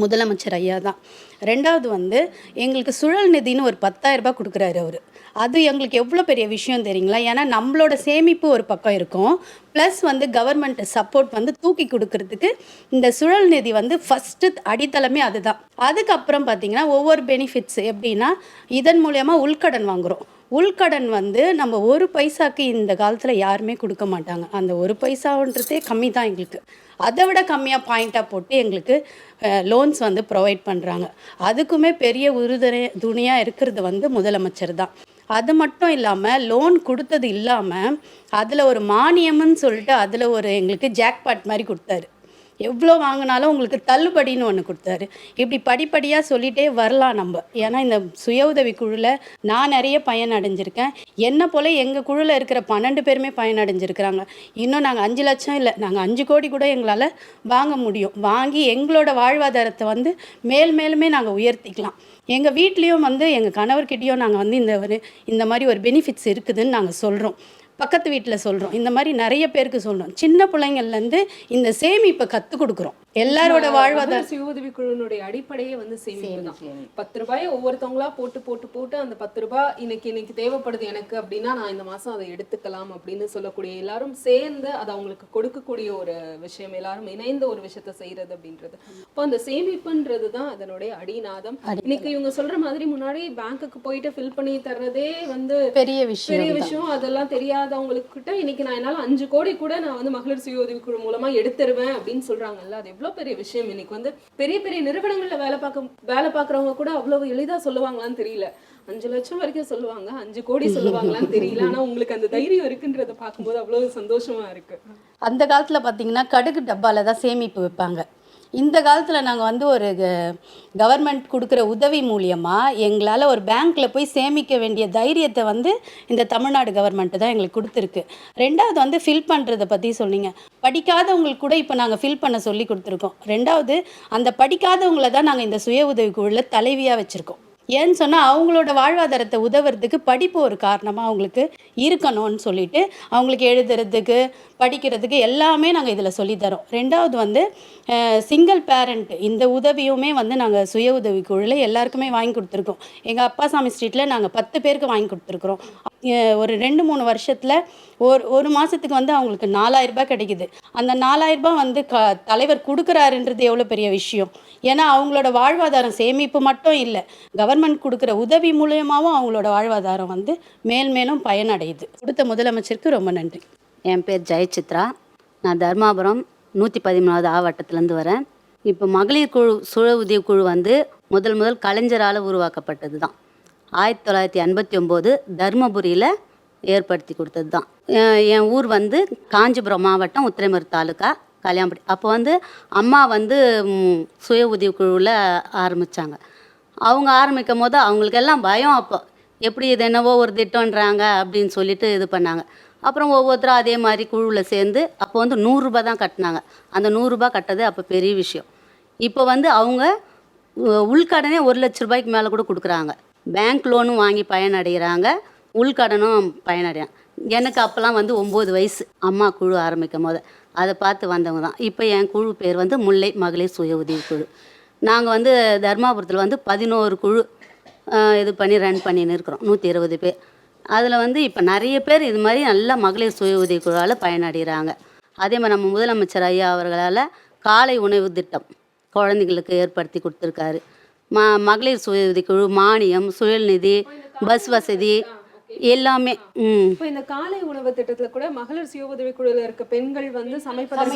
முதலமைச்சர் ஐயா தான். 2வது வந்து எங்களுக்கு சுழல் நிதின்னு ஒரு 10,000 ரூபாய் கொடுக்குறாரு அவர். அது எங்களுக்கு எவ்வளோ பெரிய விஷயம் தெரியுங்களா? ஏன்னா நம்மளோட சேமிப்பு ஒரு பக்கம் இருக்கும், ப்ளஸ் வந்து கவர்மெண்ட்டு சப்போர்ட் வந்து தூக்கி கொடுக்கறதுக்கு இந்த சுழல் நிதி வந்து ஃபஸ்ட்டு அடித்தளமே அதுதான். அதுக்கப்புறம் பார்த்திங்கன்னா ஒவ்வொரு பெனிஃபிட்ஸ் எப்படின்னா, இதன் மூலயமா உள்கடன் வாங்குகிறோம். உள்கடன் வந்து நம்ம 1 பைசாக்கு இந்த காலத்தில் யாருமே கொடுக்க மாட்டாங்க. அந்த 1 பைசான்றதே கம்மி தான் எங்களுக்கு. அதை விட கம்மியாக பாயிண்ட்டாக போட்டு எங்களுக்கு லோன்ஸ் வந்து ப்ரொவைட் பண்ணுறாங்க. அதுக்குமே பெரிய துணையாக இருக்கிறது வந்து முதலமைச்சர் தான். அது மட்டும் இல்லாமல் லோன் கொடுத்தது இல்லாமல் அதில் ஒரு மானியம்னு சொல்லிட்டு அதில் ஒரு எங்களுக்கு ஜாக்பாட் மாதிரி கொடுத்தாரு. எவ்வளோ வாங்கினாலும் உங்களுக்கு தள்ளுபடின்னு ஒன்று கொடுத்தாரு. இப்படி படிப்படியாக சொல்லிகிட்டே வரலாம் நம்ம. ஏன்னா இந்த சுய உதவி குழுவில் நான் நிறைய பயனடைஞ்சிருக்கேன். என்னை போல் எங்கள் குழுவில் இருக்கிற 12 பேருமே பயனடைஞ்சிருக்கிறாங்க. இன்னும் நாங்கள் 5 லட்சம் இல்லை, நாங்கள் 5 கோடி கூட எங்களால் வாங்க முடியும். வாங்கி எங்களோட வாழ்வாதாரத்தை வந்து மேலுமே நாங்கள் உயர்த்திக்கலாம். எங்கள் வீட்லேயும் வந்து எங்கள் கணவர்கிட்டையும் நாங்கள் வந்து இந்த மாதிரி ஒரு பெனிஃபிட்ஸ் இருக்குதுன்னு நாங்கள் சொல்கிறோம். பக்கத்து வீட்டில் சொல்கிறோம். இந்த மாதிரி நிறைய பேருக்கு சொல்கிறோம். சின்ன பிள்ளைங்கள்லேருந்து இந்த சேமிப்பை கற்றுக் கொடுக்குறோம். எல்லாரோட வாழ்வாதார சுய உதவி குழுனுடைய அடிப்படையே வந்து சேமிப்பு தான். 10 ரூபாயை ஒவ்வொருத்தவங்களா போட்டு அந்த 10 ரூபாய் இன்னைக்கு தேவைப்படுது எனக்கு அப்படின்னா நான் இந்த மாதம் அதை எடுத்துக்கலாம் அப்படின்னு சொல்லக்கூடிய எல்லாரும் சேர்ந்து அதை அவங்களுக்கு கொடுக்கக்கூடிய ஒரு விஷயம், எல்லாரும் இணைந்த ஒரு விஷயத்த செய்யறது அப்படின்றது. இப்போ அந்த சேமிப்புன்றது தான் அதனுடைய அடிநாதம். இன்னைக்கு இவங்க சொல்ற மாதிரி முன்னாடி பேங்க்குக்கு போயிட்டு ஃபில் பண்ணி தர்றதே வந்து பெரிய விஷயம். அதெல்லாம் தெரியாதவங்களுக்கு கிட்ட இன்னைக்கு நான் என்னால் 5 கோடி கூட நான் வந்து மகளிர் சுய உதவி குழு மூலமா எடுத்துருவேன் அப்படின்னு சொல்றாங்கல்ல. அது எவ்வளவு பெரிய விஷயம். இன்னைக்கு வந்து பெரிய பெரிய நிறுவனங்கள்ல வேலை பார்க்கறவங்க கூட அவ்வளவு எளிதா சொல்லுவாங்களான்னு தெரியல. 5 லட்சம் வரைக்கும் சொல்லுவாங்க, 5 கோடி சொல்லுவாங்களான்னு தெரியல. ஆனா உங்களுக்கு அந்த தைரியம் இருக்குன்றத பார்க்கும்போது அவ்வளவு சந்தோஷமா இருக்கு. அந்த காலத்தில் பார்த்தீங்கன்னா கடுகு டப்பாவில் தான் சேமிப்பு வைப்பாங்க. இந்த காலத்தில் நாங்கள் வந்து ஒரு கவர்மெண்ட் கொடுக்குற உதவி மூலியமாக எங்களால் ஒரு பேங்க்கில் போய் சேமிக்க வேண்டிய தைரியத்தை வந்து இந்த தமிழ்நாடு கவர்மெண்ட்டு தான் எங்களுக்கு கொடுத்துருக்கு. 2வது வந்து ஃபில் பண்ணுறதை பற்றி சொன்னீங்க. படிக்காதவங்களுக்கு கூட இப்போ நாங்கள் ஃபில் பண்ண சொல்லி கொடுத்துருக்கோம். 2வது அந்த படிக்காதவங்கள தான் நாங்கள் இந்த சுய உதவி குழுவில் தலைவியாக வச்சுருக்கோம். ஏன்னு சொன்னால் அவங்களோட வாழ்வாதாரத்தை உதவுறதுக்கு படிப்பு ஒரு காரணமாக அவங்களுக்கு இருக்கணும்னு சொல்லிட்டு அவங்களுக்கு எழுதுறதுக்கு படிக்கிறதுக்கு எல்லாமே நாங்கள் இதில் சொல்லித்தரோம். 2வது வந்து சிங்கிள் பேரண்ட் இந்த உதவியுமே வந்து நாங்கள் சுய உதவி குழுவில் எல்லாருக்குமே வாங்கி கொடுத்துருக்கோம். எங்கள் அப்பாசாமி ஸ்ட்ரீட்டில் நாங்கள் 10 பேருக்கு வாங்கி கொடுத்துருக்குறோம். ஒரு 2-3 வருஷத்தில் ஒரு மாதத்துக்கு வந்து அவங்களுக்கு 4000 ரூபாய் கிடைக்குது. அந்த 4000 ரூபாய் வந்து தலைவர் கொடுக்குறாருன்றது எவ்வளோ பெரிய விஷயம். ஏன்னா அவங்களோட வாழ்வாதாரம் சேமிப்பு மட்டும் இல்லை, கவர்மெண்ட் கொடுக்குற உதவி மூலியமாகவும் அவங்களோட வாழ்வாதாரம் வந்து மேலும் பயனடையுது. கொடுத்த முதலமைச்சருக்கு ரொம்ப நன்றி. என் பேர் ஜெயசித்ரா. நான் தர்மாபுரம் 113வது ஆவட்டத்துலேருந்து வரேன். இப்போ மகளிர் குழு சுய உதவி குழு வந்து முதல் கலைஞரால் உருவாக்கப்பட்டது தான். 1989 தர்மபுரியில் ஏற்படுத்தி கொடுத்தது தான். என் ஊர் வந்து காஞ்சிபுரம் மாவட்டம் உத்திரமேரூர் தாலுக்கா கல்யாணப்படி. அப்போ வந்து அம்மா வந்து சுய உதவி குழுவில் ஆரம்பித்தாங்க. அவங்க ஆரம்பிக்கும் போது அவங்களுக்கெல்லாம் பயம். அப்போ எப்படி இது என்னவோ ஒரு திட்டம்ன்றாங்க அப்படின்னு சொல்லிட்டு இது பண்ணாங்க. அப்புறம் ஒவ்வொருத்தரும் அதே மாதிரி குழுவில் சேர்ந்து அப்போ வந்து 100 ரூபாய் தான் கட்டினாங்க. அந்த 100 ரூபாய் கட்டது அப்போ பெரிய விஷயம். இப்போ வந்து அவங்க உள்கடனே 1 லட்ச ரூபாய்க்கு மேலே கூட கொடுக்குறாங்க. பேங்க் லோனும் வாங்கி பயனடைகிறாங்க, உள்கடனும் பயனடைகிறாங்க. எனக்கு அப்போல்லாம் வந்து 9 வயசு அம்மா குழு ஆரம்பிக்கும் போது அதை பார்த்து வந்தவங்க தான். இப்போ என் குழு பேர் வந்து முல்லை மகளிர் சுய உதவி குழு. நாங்கள் வந்து தர்மாபுரத்தில் வந்து 11 குழு இது பண்ணி ரன் பண்ணின்னு இருக்கிறோம், 120 பேர். அதில் வந்து இப்போ நிறைய பேர் இது மாதிரி நல்ல மகளிர் சுய உதவி குழுவால் பயனடைகிறாங்க. அதே மாதிரி நம்ம முதலமைச்சர் ஐயா அவர்களால் காலை உணவு திட்டம் குழந்தைங்களுக்கு ஏற்படுத்தி கொடுத்துருக்காரு. மகளிர் சுய உதவி குழு மானியம், சுயநிதி, பஸ் வசதி எல்லாமே. இப்போ இந்த காலை உணவு திட்டத்துல கூட மகளிர் சுய உதவி குழுல இருக்க பெண்கள் வந்து சமைப்பதற்கு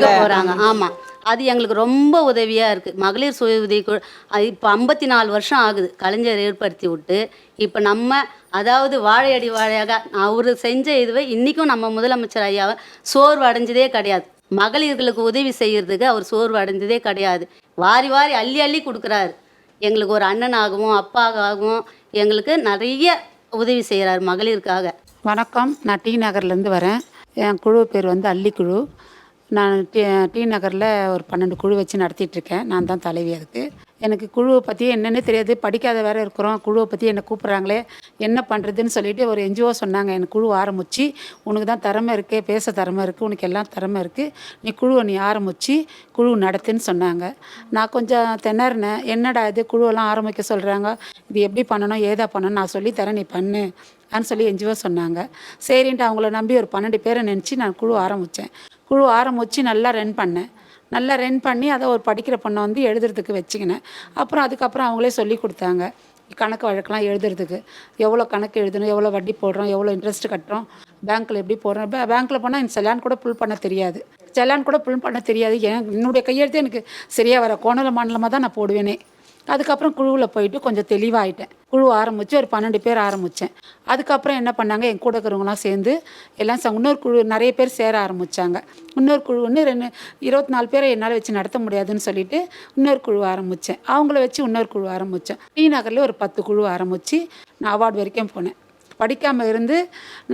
போகிறாங்க. ஆமாம், அது எங்களுக்கு ரொம்ப உதவியாக இருக்குது. மகளிர் சுய உதவி குழு இப்போ 54 வருஷம் ஆகுது கலைஞர் ஏற்படுத்தி விட்டு. இப்போ நம்ம அதாவது வாழையடி வாழையாக அவர் செஞ்ச இதுவே இன்றைக்கும் நம்ம முதலமைச்சர் ஐயாவை சோர்வு அடைஞ்சதே கிடையாது. மகளிர்களுக்கு உதவி செய்கிறதுக்கு அவர் சோர்வு அடைஞ்சதே கிடையாது. வாரி வாரி அள்ளி அள்ளி கொடுக்குறாரு. எங்களுக்கு ஒரு அண்ணனாகவும் அப்பாவாகவும் எங்களுக்கு நிறைய உதவி செய்கிறார் மகளிருக்காக. வணக்கம், நான் டி நகர்லேருந்து வரேன். என் குழு பேர் வந்து அள்ளிக்குழு. நான் டி நகரில் ஒரு 12 குழு வச்சு நடத்திட்டுருக்கேன். நான் தான் தலைவி. அதுக்கு எனக்கு குழுவை பற்றி என்னென்னு தெரியாது, படிக்காத வேறு இருக்கிறோம். குழுவை பற்றி என்னை கூப்பிட்றாங்களே என்ன பண்ணுறதுன்னு சொல்லிட்டு ஒரு என்ஜிஓ சொன்னாங்க, எனக்கு குழு ஆரம்பிச்சு உனக்கு தான் திறமை இருக்குது, பேச திறமை இருக்குது, உனக்கு எல்லாம் திறமை இருக்குது, நீ குழுவை நீ ஆரம்பிச்சு குழு நடத்துன்னு சொன்னாங்க. நான் கொஞ்சம் திணறினேன், என்னடா இது குழுவெல்லாம் ஆரம்பிக்க சொல்கிறாங்க, இது எப்படி பண்ணணும் ஏதா பண்ணணும், நான் சொல்லித்தரேன் நீ பண்ணு அப்படின்னு சொல்லி என்ஜிஓ சொன்னாங்க. சரின்ட்டு அவங்கள நம்பி ஒரு 12 பேரை நினச்சி நான் குழு ஆரம்பித்தேன். குழு ஆரம்பித்து நல்லா ரன் பண்ணேன். நல்லா ரன் பண்ணி அதை ஒரு படிக்கிற பொண்ணை வந்து எழுதுறதுக்கு வச்சுக்கினேன். அப்புறம் அதுக்கப்புறம் அவங்களே சொல்லி கொடுத்தாங்க கணக்கு வழக்கெல்லாம் எழுதுறதுக்கு. எவ்வளோ கணக்கு எழுதணும், எவ்வளோ வட்டி போடுறோம், எவ்வளோ இன்ட்ரெஸ்ட் கட்டுறோம், பேங்க்கில் எப்படி போடுறோம். பேங்க்கில் போனால் எனக்கு செலான் கூட புல் பண்ண தெரியாது. என்னுடைய கையெழுத்து எனக்கு சரியாக வர கோணல மாநிலமாக தான் நான் போடுவேனே. அதுக்கப்புறம் குழுவில் போயிட்டு கொஞ்சம் தெளிவாகிட்டேன். குழு ஆரம்பித்து ஒரு 12 பேர் ஆரம்பித்தேன். அதுக்கப்புறம் என்ன பண்ணாங்க, என் கூட இருக்கிறவங்களாம் சேர்ந்து எல்லாம் இன்னொரு குழு நிறைய பேர் சேர ஆரம்பித்தாங்க. இன்னொரு குழு 24 பேரை என்னால் வச்சு நடத்த முடியாதுன்னு சொல்லிட்டு இன்னொரு குழு ஆரம்பித்தேன். அவங்கள வச்சு இன்னொரு குழு ஆரம்பித்தேன். டி நகரில் ஒரு 10 குழு ஆரம்பித்து நான் அவார்டு வரைக்கும் போனேன். படிக்காமல் இருந்து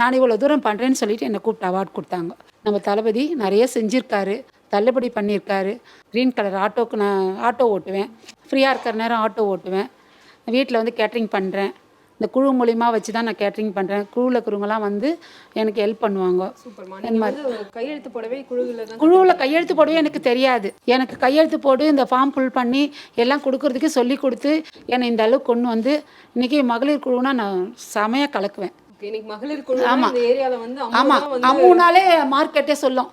நான் இவ்வளோ தூரம் பண்ணுறேன்னு சொல்லிட்டு என்னை கூப்பிட்டு அவார்டு கொடுத்தாங்க. நம்ம தளபதி நிறைய செஞ்சுருக்காரு, தள்ளுபடி பண்ணியிருக்காரு. க்ரீன் கலர் ஆட்டோக்கு நான் ஆட்டோ ஓட்டுவேன், ஃப்ரீயாக இருக்கிற நேரம் ஆட்டோ ஓட்டுவேன். வீட்டில் வந்து கேட்ரிங் பண்ணுறேன். இந்த குழு மூலிமா வச்சு தான் நான் கேட்ரிங் பண்ணுறேன். குழுவில் இருக்கிறவங்களாம் வந்து எனக்கு ஹெல்ப் பண்ணுவாங்க. இந்த மாதிரி கையெழுத்து போடவே குழுவில் கையெழுத்து போடவே எனக்கு தெரியாது. எனக்கு கையெழுத்து போட்டு இந்த ஃபார்ம் ஃபில் பண்ணி எல்லாம் கொடுக்கறதுக்கு சொல்லி கொடுத்து என்னை இந்த அளவுக்கு கொண்டு வந்து இன்றைக்கி மகளிர் குழுனா நான் செமையாக கலக்குவேன். மகளிர் குழு ஆமாம் இந்த ஏரியால வந்து ஆமாம், அம்முனாலே மார்க்கெட்டே சொல்லும்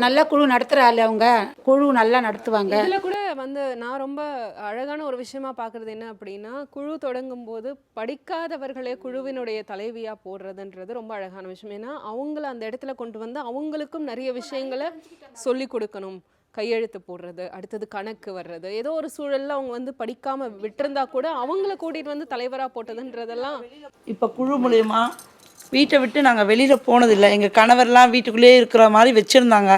நல்ல குழு நடத்துகிறாள், அவங்க குழு நல்லா நடத்துவாங்க. இதில் கூட வந்து நான் ரொம்ப அழகான ஒரு விஷயமா பார்க்குறது என்ன அப்படின்னா, குழு தொடங்கும் போது படிக்காதவர்களே குழுவினுடைய தலைவியாக போடுறதுன்றது ரொம்ப அழகான விஷயம். ஏன்னா அவங்கள அந்த இடத்துல கொண்டு வந்து அவங்களுக்கும் நிறைய விஷயங்களை சொல்லி கொடுக்கணும். கையெழுத்து போடுறது, அடுத்தது கணக்கு வர்றது, ஏதோ ஒரு சூழலில் அவங்க வந்து படிக்காமல் விட்டுருந்தா கூட அவங்கள கூட்டிகிட்டு வந்து தலைவராக போட்டதுன்றதெல்லாம் இப்போ குழு மூலயமா வீட்டை விட்டு நாங்கள் வெளியில் போனதில்லை. எங்கள் கணவர்லாம் வீட்டுக்குள்ளேயே இருக்கிற மாதிரி வச்சுருந்தாங்க.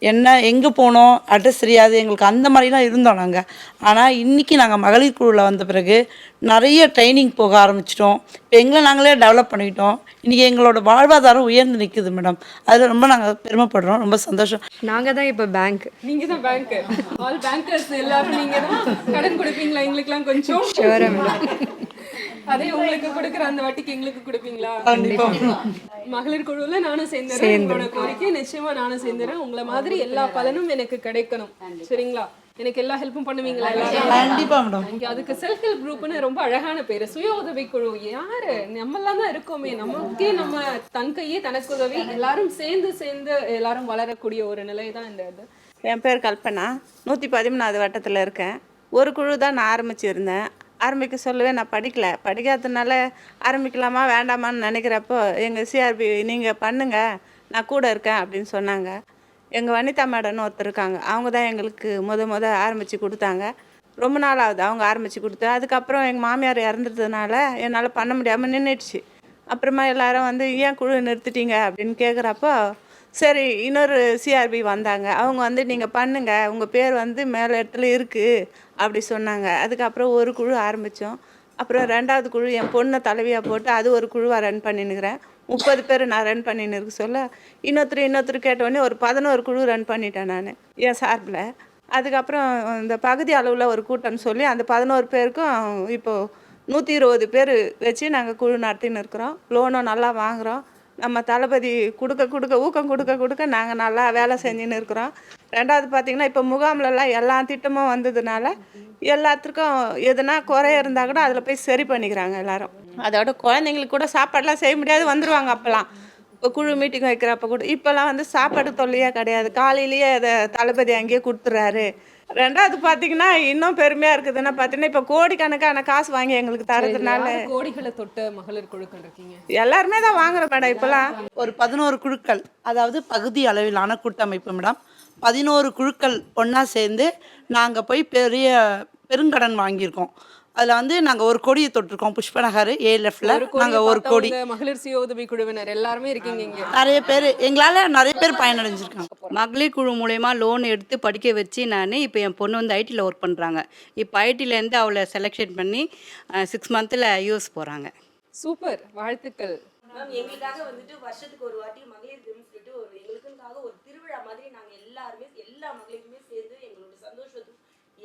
என்ன எங்கே போனோம் அட்ரஸ் தெரியாது எங்களுக்கு, அந்த மாதிரிலாம் இருந்தோம் நாங்கள். ஆனால் இன்றைக்கி நாங்கள் மகளிர் குழுவில் வந்த பிறகு நிறைய ட்ரைனிங் போக ஆரம்பிச்சிட்டோம். இப்போ எங்களை நாங்களே டெவலப் பண்ணிக்கிட்டோம். இன்றைக்கி எங்களோட வாழ்வாதாரம் உயர்ந்து நிற்குது மேடம். அதில் ரொம்ப நாங்கள் பெருமைப்படுறோம், ரொம்ப சந்தோஷம். நாங்கள் தான் இப்போ பேங்க். நீங்கள் தான் பேங்க், ஆல் பேங்கர்ஸ் எல்லாரும் நீங்கள் தான் கடன் கொடுப்பீங்களா எங்களுக்குலாம் கொஞ்சம்? ஷுவராக மேடம். அதே உங்களுக்கு கொடுக்குற அந்த வட்டிக்கு எங்களுக்கு கொடுப்பீங்களா? மகளிர் குழுல நானும் சேர்ந்துறேன். உங்களோட கோரிக்கை நிச்சயமா நானும் சேர்ந்துறேன். உங்களை மாதிரி எல்லா பலனும் எனக்கு கிடைக்கணும், சரிங்களா? எனக்கு எல்லா ஹெல்ப்பும் பண்ணுவீங்களா? கண்டிப்பா மேடம். அதுக்கு செல்ஃப் ஹெல்ப் குரூப்னு ரொம்ப அழகான பேரு, சுய உதவி குழு. யாரு நம்மெல்லாம் தான் இருக்கோமே, நமக்கே நம்ம தன் கையே தனக்கு உதவி, எல்லாரும் சேர்ந்து சேர்ந்து எல்லாரும் வளரக்கூடிய ஒரு நிலை தான் இந்த இது. என் பேர் கல்பனா, 113வது வட்டத்தில் இருக்கேன். ஒரு குழு தான் நான் ஆரம்பிச்சிருந்தேன். ஆரம்பிக்க சொல்லவே நான் படிக்காததுனால ஆரம்பிக்கலாமா வேண்டாமான்னு நினைக்கிறப்போ எங்கள் சிஆர்பி நீங்கள் பண்ணுங்கள் நான் கூட இருக்கேன் அப்படின்னு சொன்னாங்க. எங்கள் வனிதா மேடம்னு ஒருத்தர் இருக்காங்க, அவங்க தான் எங்களுக்கு ஆரம்பித்து கொடுத்தாங்க. ரொம்ப நாள் ஆகுது அவங்க ஆரம்பித்து கொடுத்து. அதுக்கப்புறம் எங்கள் மாமியார் இறந்துட்டதுனால என்னால் பண்ண முடியாமல் நின்றுடுச்சு. அப்புறமா எல்லாரும் வந்து ஏன் குழு நிறுத்திட்டீங்க அப்படின்னு கேட்குறப்போ சரி இன்னொரு சிஆர்பி வந்தாங்க. அவங்க வந்து நீங்கள் பண்ணுங்கள், உங்கள் பேர் வந்து மேலே இடத்துல இருக்குது அப்படி சொன்னாங்க. அதுக்கப்புறம் ஒரு குழு ஆரம்பித்தோம். அப்புறம் 2வது குழு என் பொண்ணை தலைவியாக போட்டு அது ஒரு குழுவாக ரன் பண்ணின்னுக்கிறேன். 30 பேர் நான் ரன் பண்ணின்னு இருக்க சொல்ல இன்னொருத்தர் கேட்டோடனே ஒரு 11 குழு ரன் பண்ணிட்டேன் நான் என் சார்பில். அதுக்கப்புறம் இந்த பகுதி அளவில் ஒரு கூட்டம்னு சொல்லி அந்த 11 பேருக்கும் இப்போது 120 பேர் வச்சு நாங்கள் குழு நடத்தின்னு இருக்கிறோம். லோனும் நல்லா வாங்குகிறோம். நம்ம தளபதி ஊக்கம் கொடுக்க நாங்கள் நல்லா வேலை செஞ்சுன்னு இருக்கிறோம். ரெண்டாவது பார்த்தீங்கன்னா இப்போ முகாம்லலாம் எல்லா திட்டமும் வந்ததுனால எல்லாத்துக்கும் எதுனா குறை இருந்தால் கூட அதில் போய் சரி பண்ணிக்கிறாங்க எல்லாரும். அதோட குழந்தைங்களுக்கு கூட சாப்பாடெலாம் செய்ய முடியாது, வந்துடுவாங்க அப்போல்லாம். இப்போ குழு மீட்டிங் வைக்கிறப்ப கூட இப்போல்லாம் வந்து சாப்பாடு தொல்லையே கிடையாது, காலையிலேயே அதை தளபதி அங்கேயே கொடுத்துட்றாரு. ரெண்டாவது பார்த்தீங்கன்னா இன்னும் பெருமையாக இருக்குதுன்னா பார்த்தீங்கன்னா இப்போ கோடிக்கணக்கான காசு வாங்கி எங்களுக்கு தரதுனால யாரு கோடிகளை தொட்ட மகளிர் குழுக்கள் இருக்கீங்க? எல்லாருமே தான் வாங்குறோம் மேடம் இப்போல்லாம். ஒரு 11 குழுக்கள், அதாவது பகுதி அளவிலான கூட்டமைப்பு மேடம். 11 குழுக்கள் ஒன்றா சேர்ந்து நாங்கள் போய் பெருங்கடன் வாங்கியிருக்கோம். அதில் வந்து நாங்கள் ஒரு கொடியை தொட்டிருக்கோம். புஷ்பநகர் ஏஎல்எஃப்ல நாங்கள் ஒரு கொடி. மகளிர் சுய உதவி குழுவினர் எல்லாருமே இருக்கீங்க இங்க. நிறைய பேர் எங்களால் நிறைய பேர் பயனடைஞ்சிருக்காங்க. மகளிர் குழு மூலயமா லோன் எடுத்து படிக்க வச்சு நான் இப்போ என் பொண்ணு வந்து ஐடியில் ஒர்க் பண்ணுறாங்க. இப்போ ஐடியிலேருந்து அவளை செலெக்ஷன் பண்ணி 6 மந்த்தில் யூஎஸ் போகிறாங்க. சூப்பர், வாழ்த்துக்கள். மேம் எங்களுக்காக வந்துட்டு வருஷத்துக்கு ஒரு வாட்டி மகளிர் தினம் சொல்லிட்டு ஒரு எங்களுக்குக்காக ஒரு திருவிழா மாதிரி நாங்கள் எல்லாருமே எல்லா மகளிருமே சேர்ந்து எங்களோட சந்தோஷத்துக்கு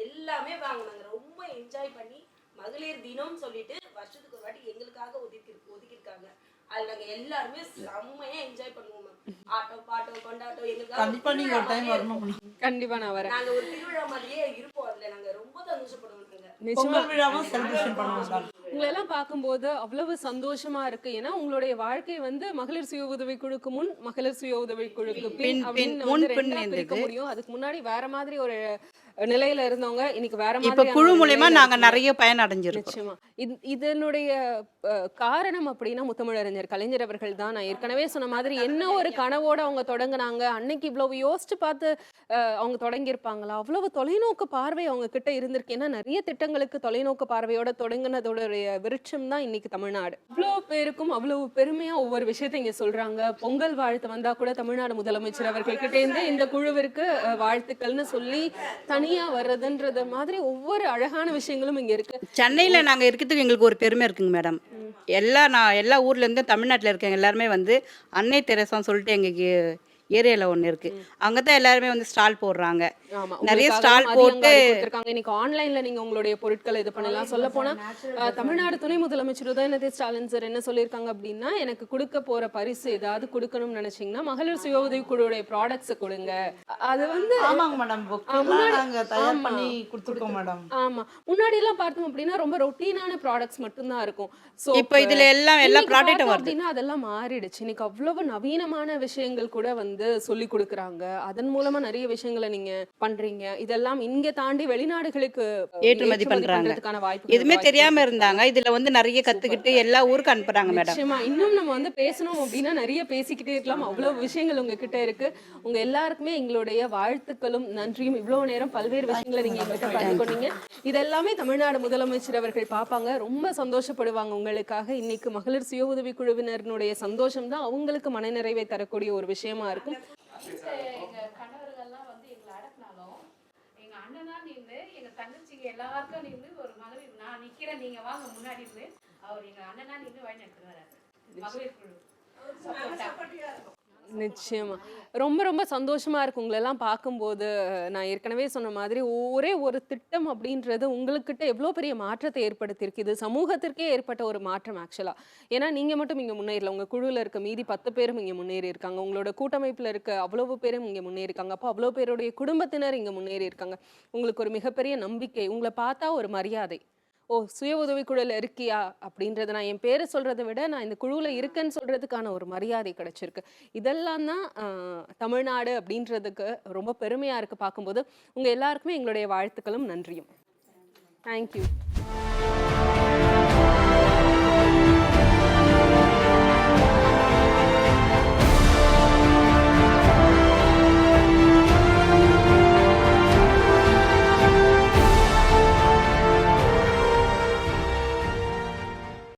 எல்லாமே வாங்கினாங்க. ரொம்ப என்ஜாய் பண்ணி மகளிர் தினம் சொல்லிட்டு வருஷத்துக்கு ஒரு வாட்டி எங்களுக்காக ஒதுக்கியிருக்காங்க. அதில் நாங்கள் எல்லாருமே செம்மையாக என்ஜாய் பண்ணுவோம் மேம். ஆட்டோ பாட்டோ கொண்டாட்டம் எங்களுக்காக கண்டிப்பா நான் வரேன். நாங்கள் ஒரு திருவிழா மாதிரியே இருப்போம். அதில் நாங்கள் ரொம்ப சந்தோஷப்படுவோம். உங்களை எல்லாம் பார்க்கும்போது அவ்வளவு சந்தோஷமா இருக்கு. ஏன்னா உங்களுடைய வாழ்க்கை வந்து மகளிர் சுய உதவி குழுக்கு முன், மகளிர் சுய உதவி குழுக்கு பின் அப்படின்னு வந்து ரெண்டா பிரிக்க முடியும். அதுக்கு முன்னாடி வேற மாதிரி ஒரு நிலையில இருந்தவங்க இன்னைக்கு வேற மாதிரி. இப்போ குழு மூலமா நாங்க நிறைய பயன் அடைஞ்சிருக்கோம். நிச்சயமா இதனுடைய காரணம் அப்படின்னா முத்தமிழறிஞர் கலைஞர் அவர்கள் தான். நான் ஏற்கனவே சொன்ன மாதிரி என்ன ஒரு கனவோட அவங்க தொடங்கினாங்க. அன்னைக்கு இவ்வளவு யோசிச்சு பார்த்து அவங்க தொடங்கியிருப்பாங்களா? அவ்வளவு தொலைநோக்கு பார்வை அவங்க கிட்ட இருந்திருக்கு. ஏன்னா நிறைய திட்டங்களுக்கு தொலைநோக்கு பார்வையோட தொடங்கினதோடைய விருட்சம் தான் இன்னைக்கு தமிழ்நாடு. அவ்வளவு பேருக்கும் அவ்வளவு பெருமையா ஒவ்வொரு விஷயத்தை இங்க சொல்றாங்க. பொங்கல் வாழ்த்து வந்தா கூட தமிழ்நாடு முதலமைச்சர் அவர்கள் கிட்ட இருந்து இந்த குழுவிற்கு வாழ்த்துக்கள்னு சொல்லி தனியா வர்றதுன்றது மாதிரி ஒவ்வொரு அழகான விஷயங்களும் இங்க இருக்கு. சென்னையில நாங்க இருக்கிறதுக்கு எங்களுக்கு ஒரு பெருமை இருக்குங்க மேடம். எல்லா ஊர்ல இருந்து தமிழ்நாட்டில் இருக்கவங்க எல்லாருமே வந்து அன்னை தெரசான்னு சொல்லிட்டு எங்களுக்கு ஏரியாவில் ஒன்று இருக்கு. அங்கே தான் எல்லாருமே வந்து ஸ்டால் போடுறாங்க. நிறைய ஸ்டால் போட்டு இன்னைக்கு ஆன்லைன்ல நீங்க உங்களுடைய பொருட்களை இது பண்ணலாம். சொல்ல போனா தமிழ்நாடு துணை முதலமைச்சர் உதயநிதி ஸ்டாலின் சார் என்ன சொல்லியிருக்காங்க அப்படின்னா, எனக்கு கொடுக்க போற பரிசு ஏதாவது கொடுக்கணும்னு நினைச்சீங்கன்னா மகளிர் சுய உதவி குழுவுடைய ப்ராடக்ட்ஸ் கொடுங்க. அது வந்து ஆமாங்க மேடம், தயார் பண்ணி கொடுத்துருக்கோம் மேடம். ஆமா, முன்னாடி எல்லாம் பார்த்தோம் அப்படின்னா ரொம்ப ரொட்டீனான ப்ராடக்ட்ஸ் மட்டும் தான் இருக்கும். இப்போ இதுல எல்லா ப்ராடக்ட்டும் வருது அப்படின்னா அதெல்லாம் மாறிடுச்சு. இன்னைக்கு அவ்வளவு நவீனமான விஷயங்கள் கூட வந்து சொல்லி கொடுக்குறாங்க. அதன் மூலமா நிறைய விஷயங்களை நீங்க பண்றீங்க. இதெல்லாம் இங்க தாண்டி வெளிநாடுகளுக்கு ஏற்றுமதி பண்றதுக்கான வாய்ப்பு எதுவுமே தெரியாம இருந்தாங்க. இதுல வந்து நிறைய கத்துக்கிட்டு எல்லா ஊருக்கு அனுப்புறாங்க மேடம். நிச்சயமா இன்னும் நம்ம வந்து பேசணும் அப்படின்னா நிறைய பேசிக்கிட்டே இருக்கலாம். அவ்வளவு விஷயங்கள் உங்ககிட்ட இருக்கு. உங்க எல்லாருக்குமே எங்களுடைய வாழ்த்துக்களும் நன்றியும். இவ்வளவு நேரம் பல்வேறு விஷயங்களை நீங்க எங்கிட்ட பகிர்ந்து கொண்டீங்க. இதெல்லாமே தமிழ்நாடு முதலமைச்சர் அவர்கள் பார்ப்பாங்க, ரொம்ப சந்தோஷப்படுவாங்க உங்களுக்காக. இன்னைக்கு மகளிர் சுய உதவி குழுவினருடைய சந்தோஷம் தான் அவங்களுக்கு மனநிறைவை தரக்கூடிய ஒரு விஷயமா இருக்கும். எங்க கணவர்கள்லாம் வந்து எங்களை அடக்கினாலும் எங்க அண்ணனா நின்று எங்க தங்கச்சிங்க எல்லாருக்கும் நின்று ஒரு மகளிர் நான் நிக்கிறேன் நீங்க வாங்க முன்னாடி இருந்து அவர் எங்க அண்ணனா நின்று வழி நடத்துட்டு வராரு. மகளிர் குழு நிச்சயமா ரொம்ப ரொம்ப சந்தோஷமா இருக்கு உங்களெல்லாம் பார்க்கும்போது. நான் ஏற்கனவே சொன்ன மாதிரி ஒரே ஒரு திட்டம் அப்படின்றது உங்களுக்கிட்ட எவ்வளோ பெரிய மாற்றத்தை ஏற்படுத்தியிருக்கு. இது சமூகத்திற்கே ஏற்பட்ட ஒரு மாற்றம் ஆக்சுவலாக. ஏன்னா நீங்கள் மட்டும் இங்கே முன்னேறல, உங்கள் குழுவில் இருக்க மீதி 10 பேரும் இங்கே முன்னேறி இருக்காங்க. உங்களோட கூட்டமைப்பில் இருக்க அவ்வளவு பேரும் இங்கே முன்னேறி இருக்காங்க. அப்போ அவ்வளோ பேருடைய குடும்பத்தினர் இங்கே முன்னேறி இருக்காங்க. உங்களுக்கு ஒரு மிகப்பெரிய நம்பிக்கை, உங்களை பார்த்தா ஒரு மரியாதை. ஓ, சுய உதவி குழுவில் இருக்கியா அப்படின்றத நான் என் பேரை சொல்கிறத விட நான் இந்த குழுவில் இருக்கேன்னு சொல்கிறதுக்கான ஒரு மரியாதை கிடைச்சிருக்கு. இதெல்லாம் தான் தமிழ்நாடு அப்படின்றதுக்கு ரொம்ப பெருமையாக இருக்குது பார்க்கும்போது. உங்கள் எல்லாருக்குமே எங்களுடைய வாழ்த்துக்களும் நன்றியும். தேங்க்யூ.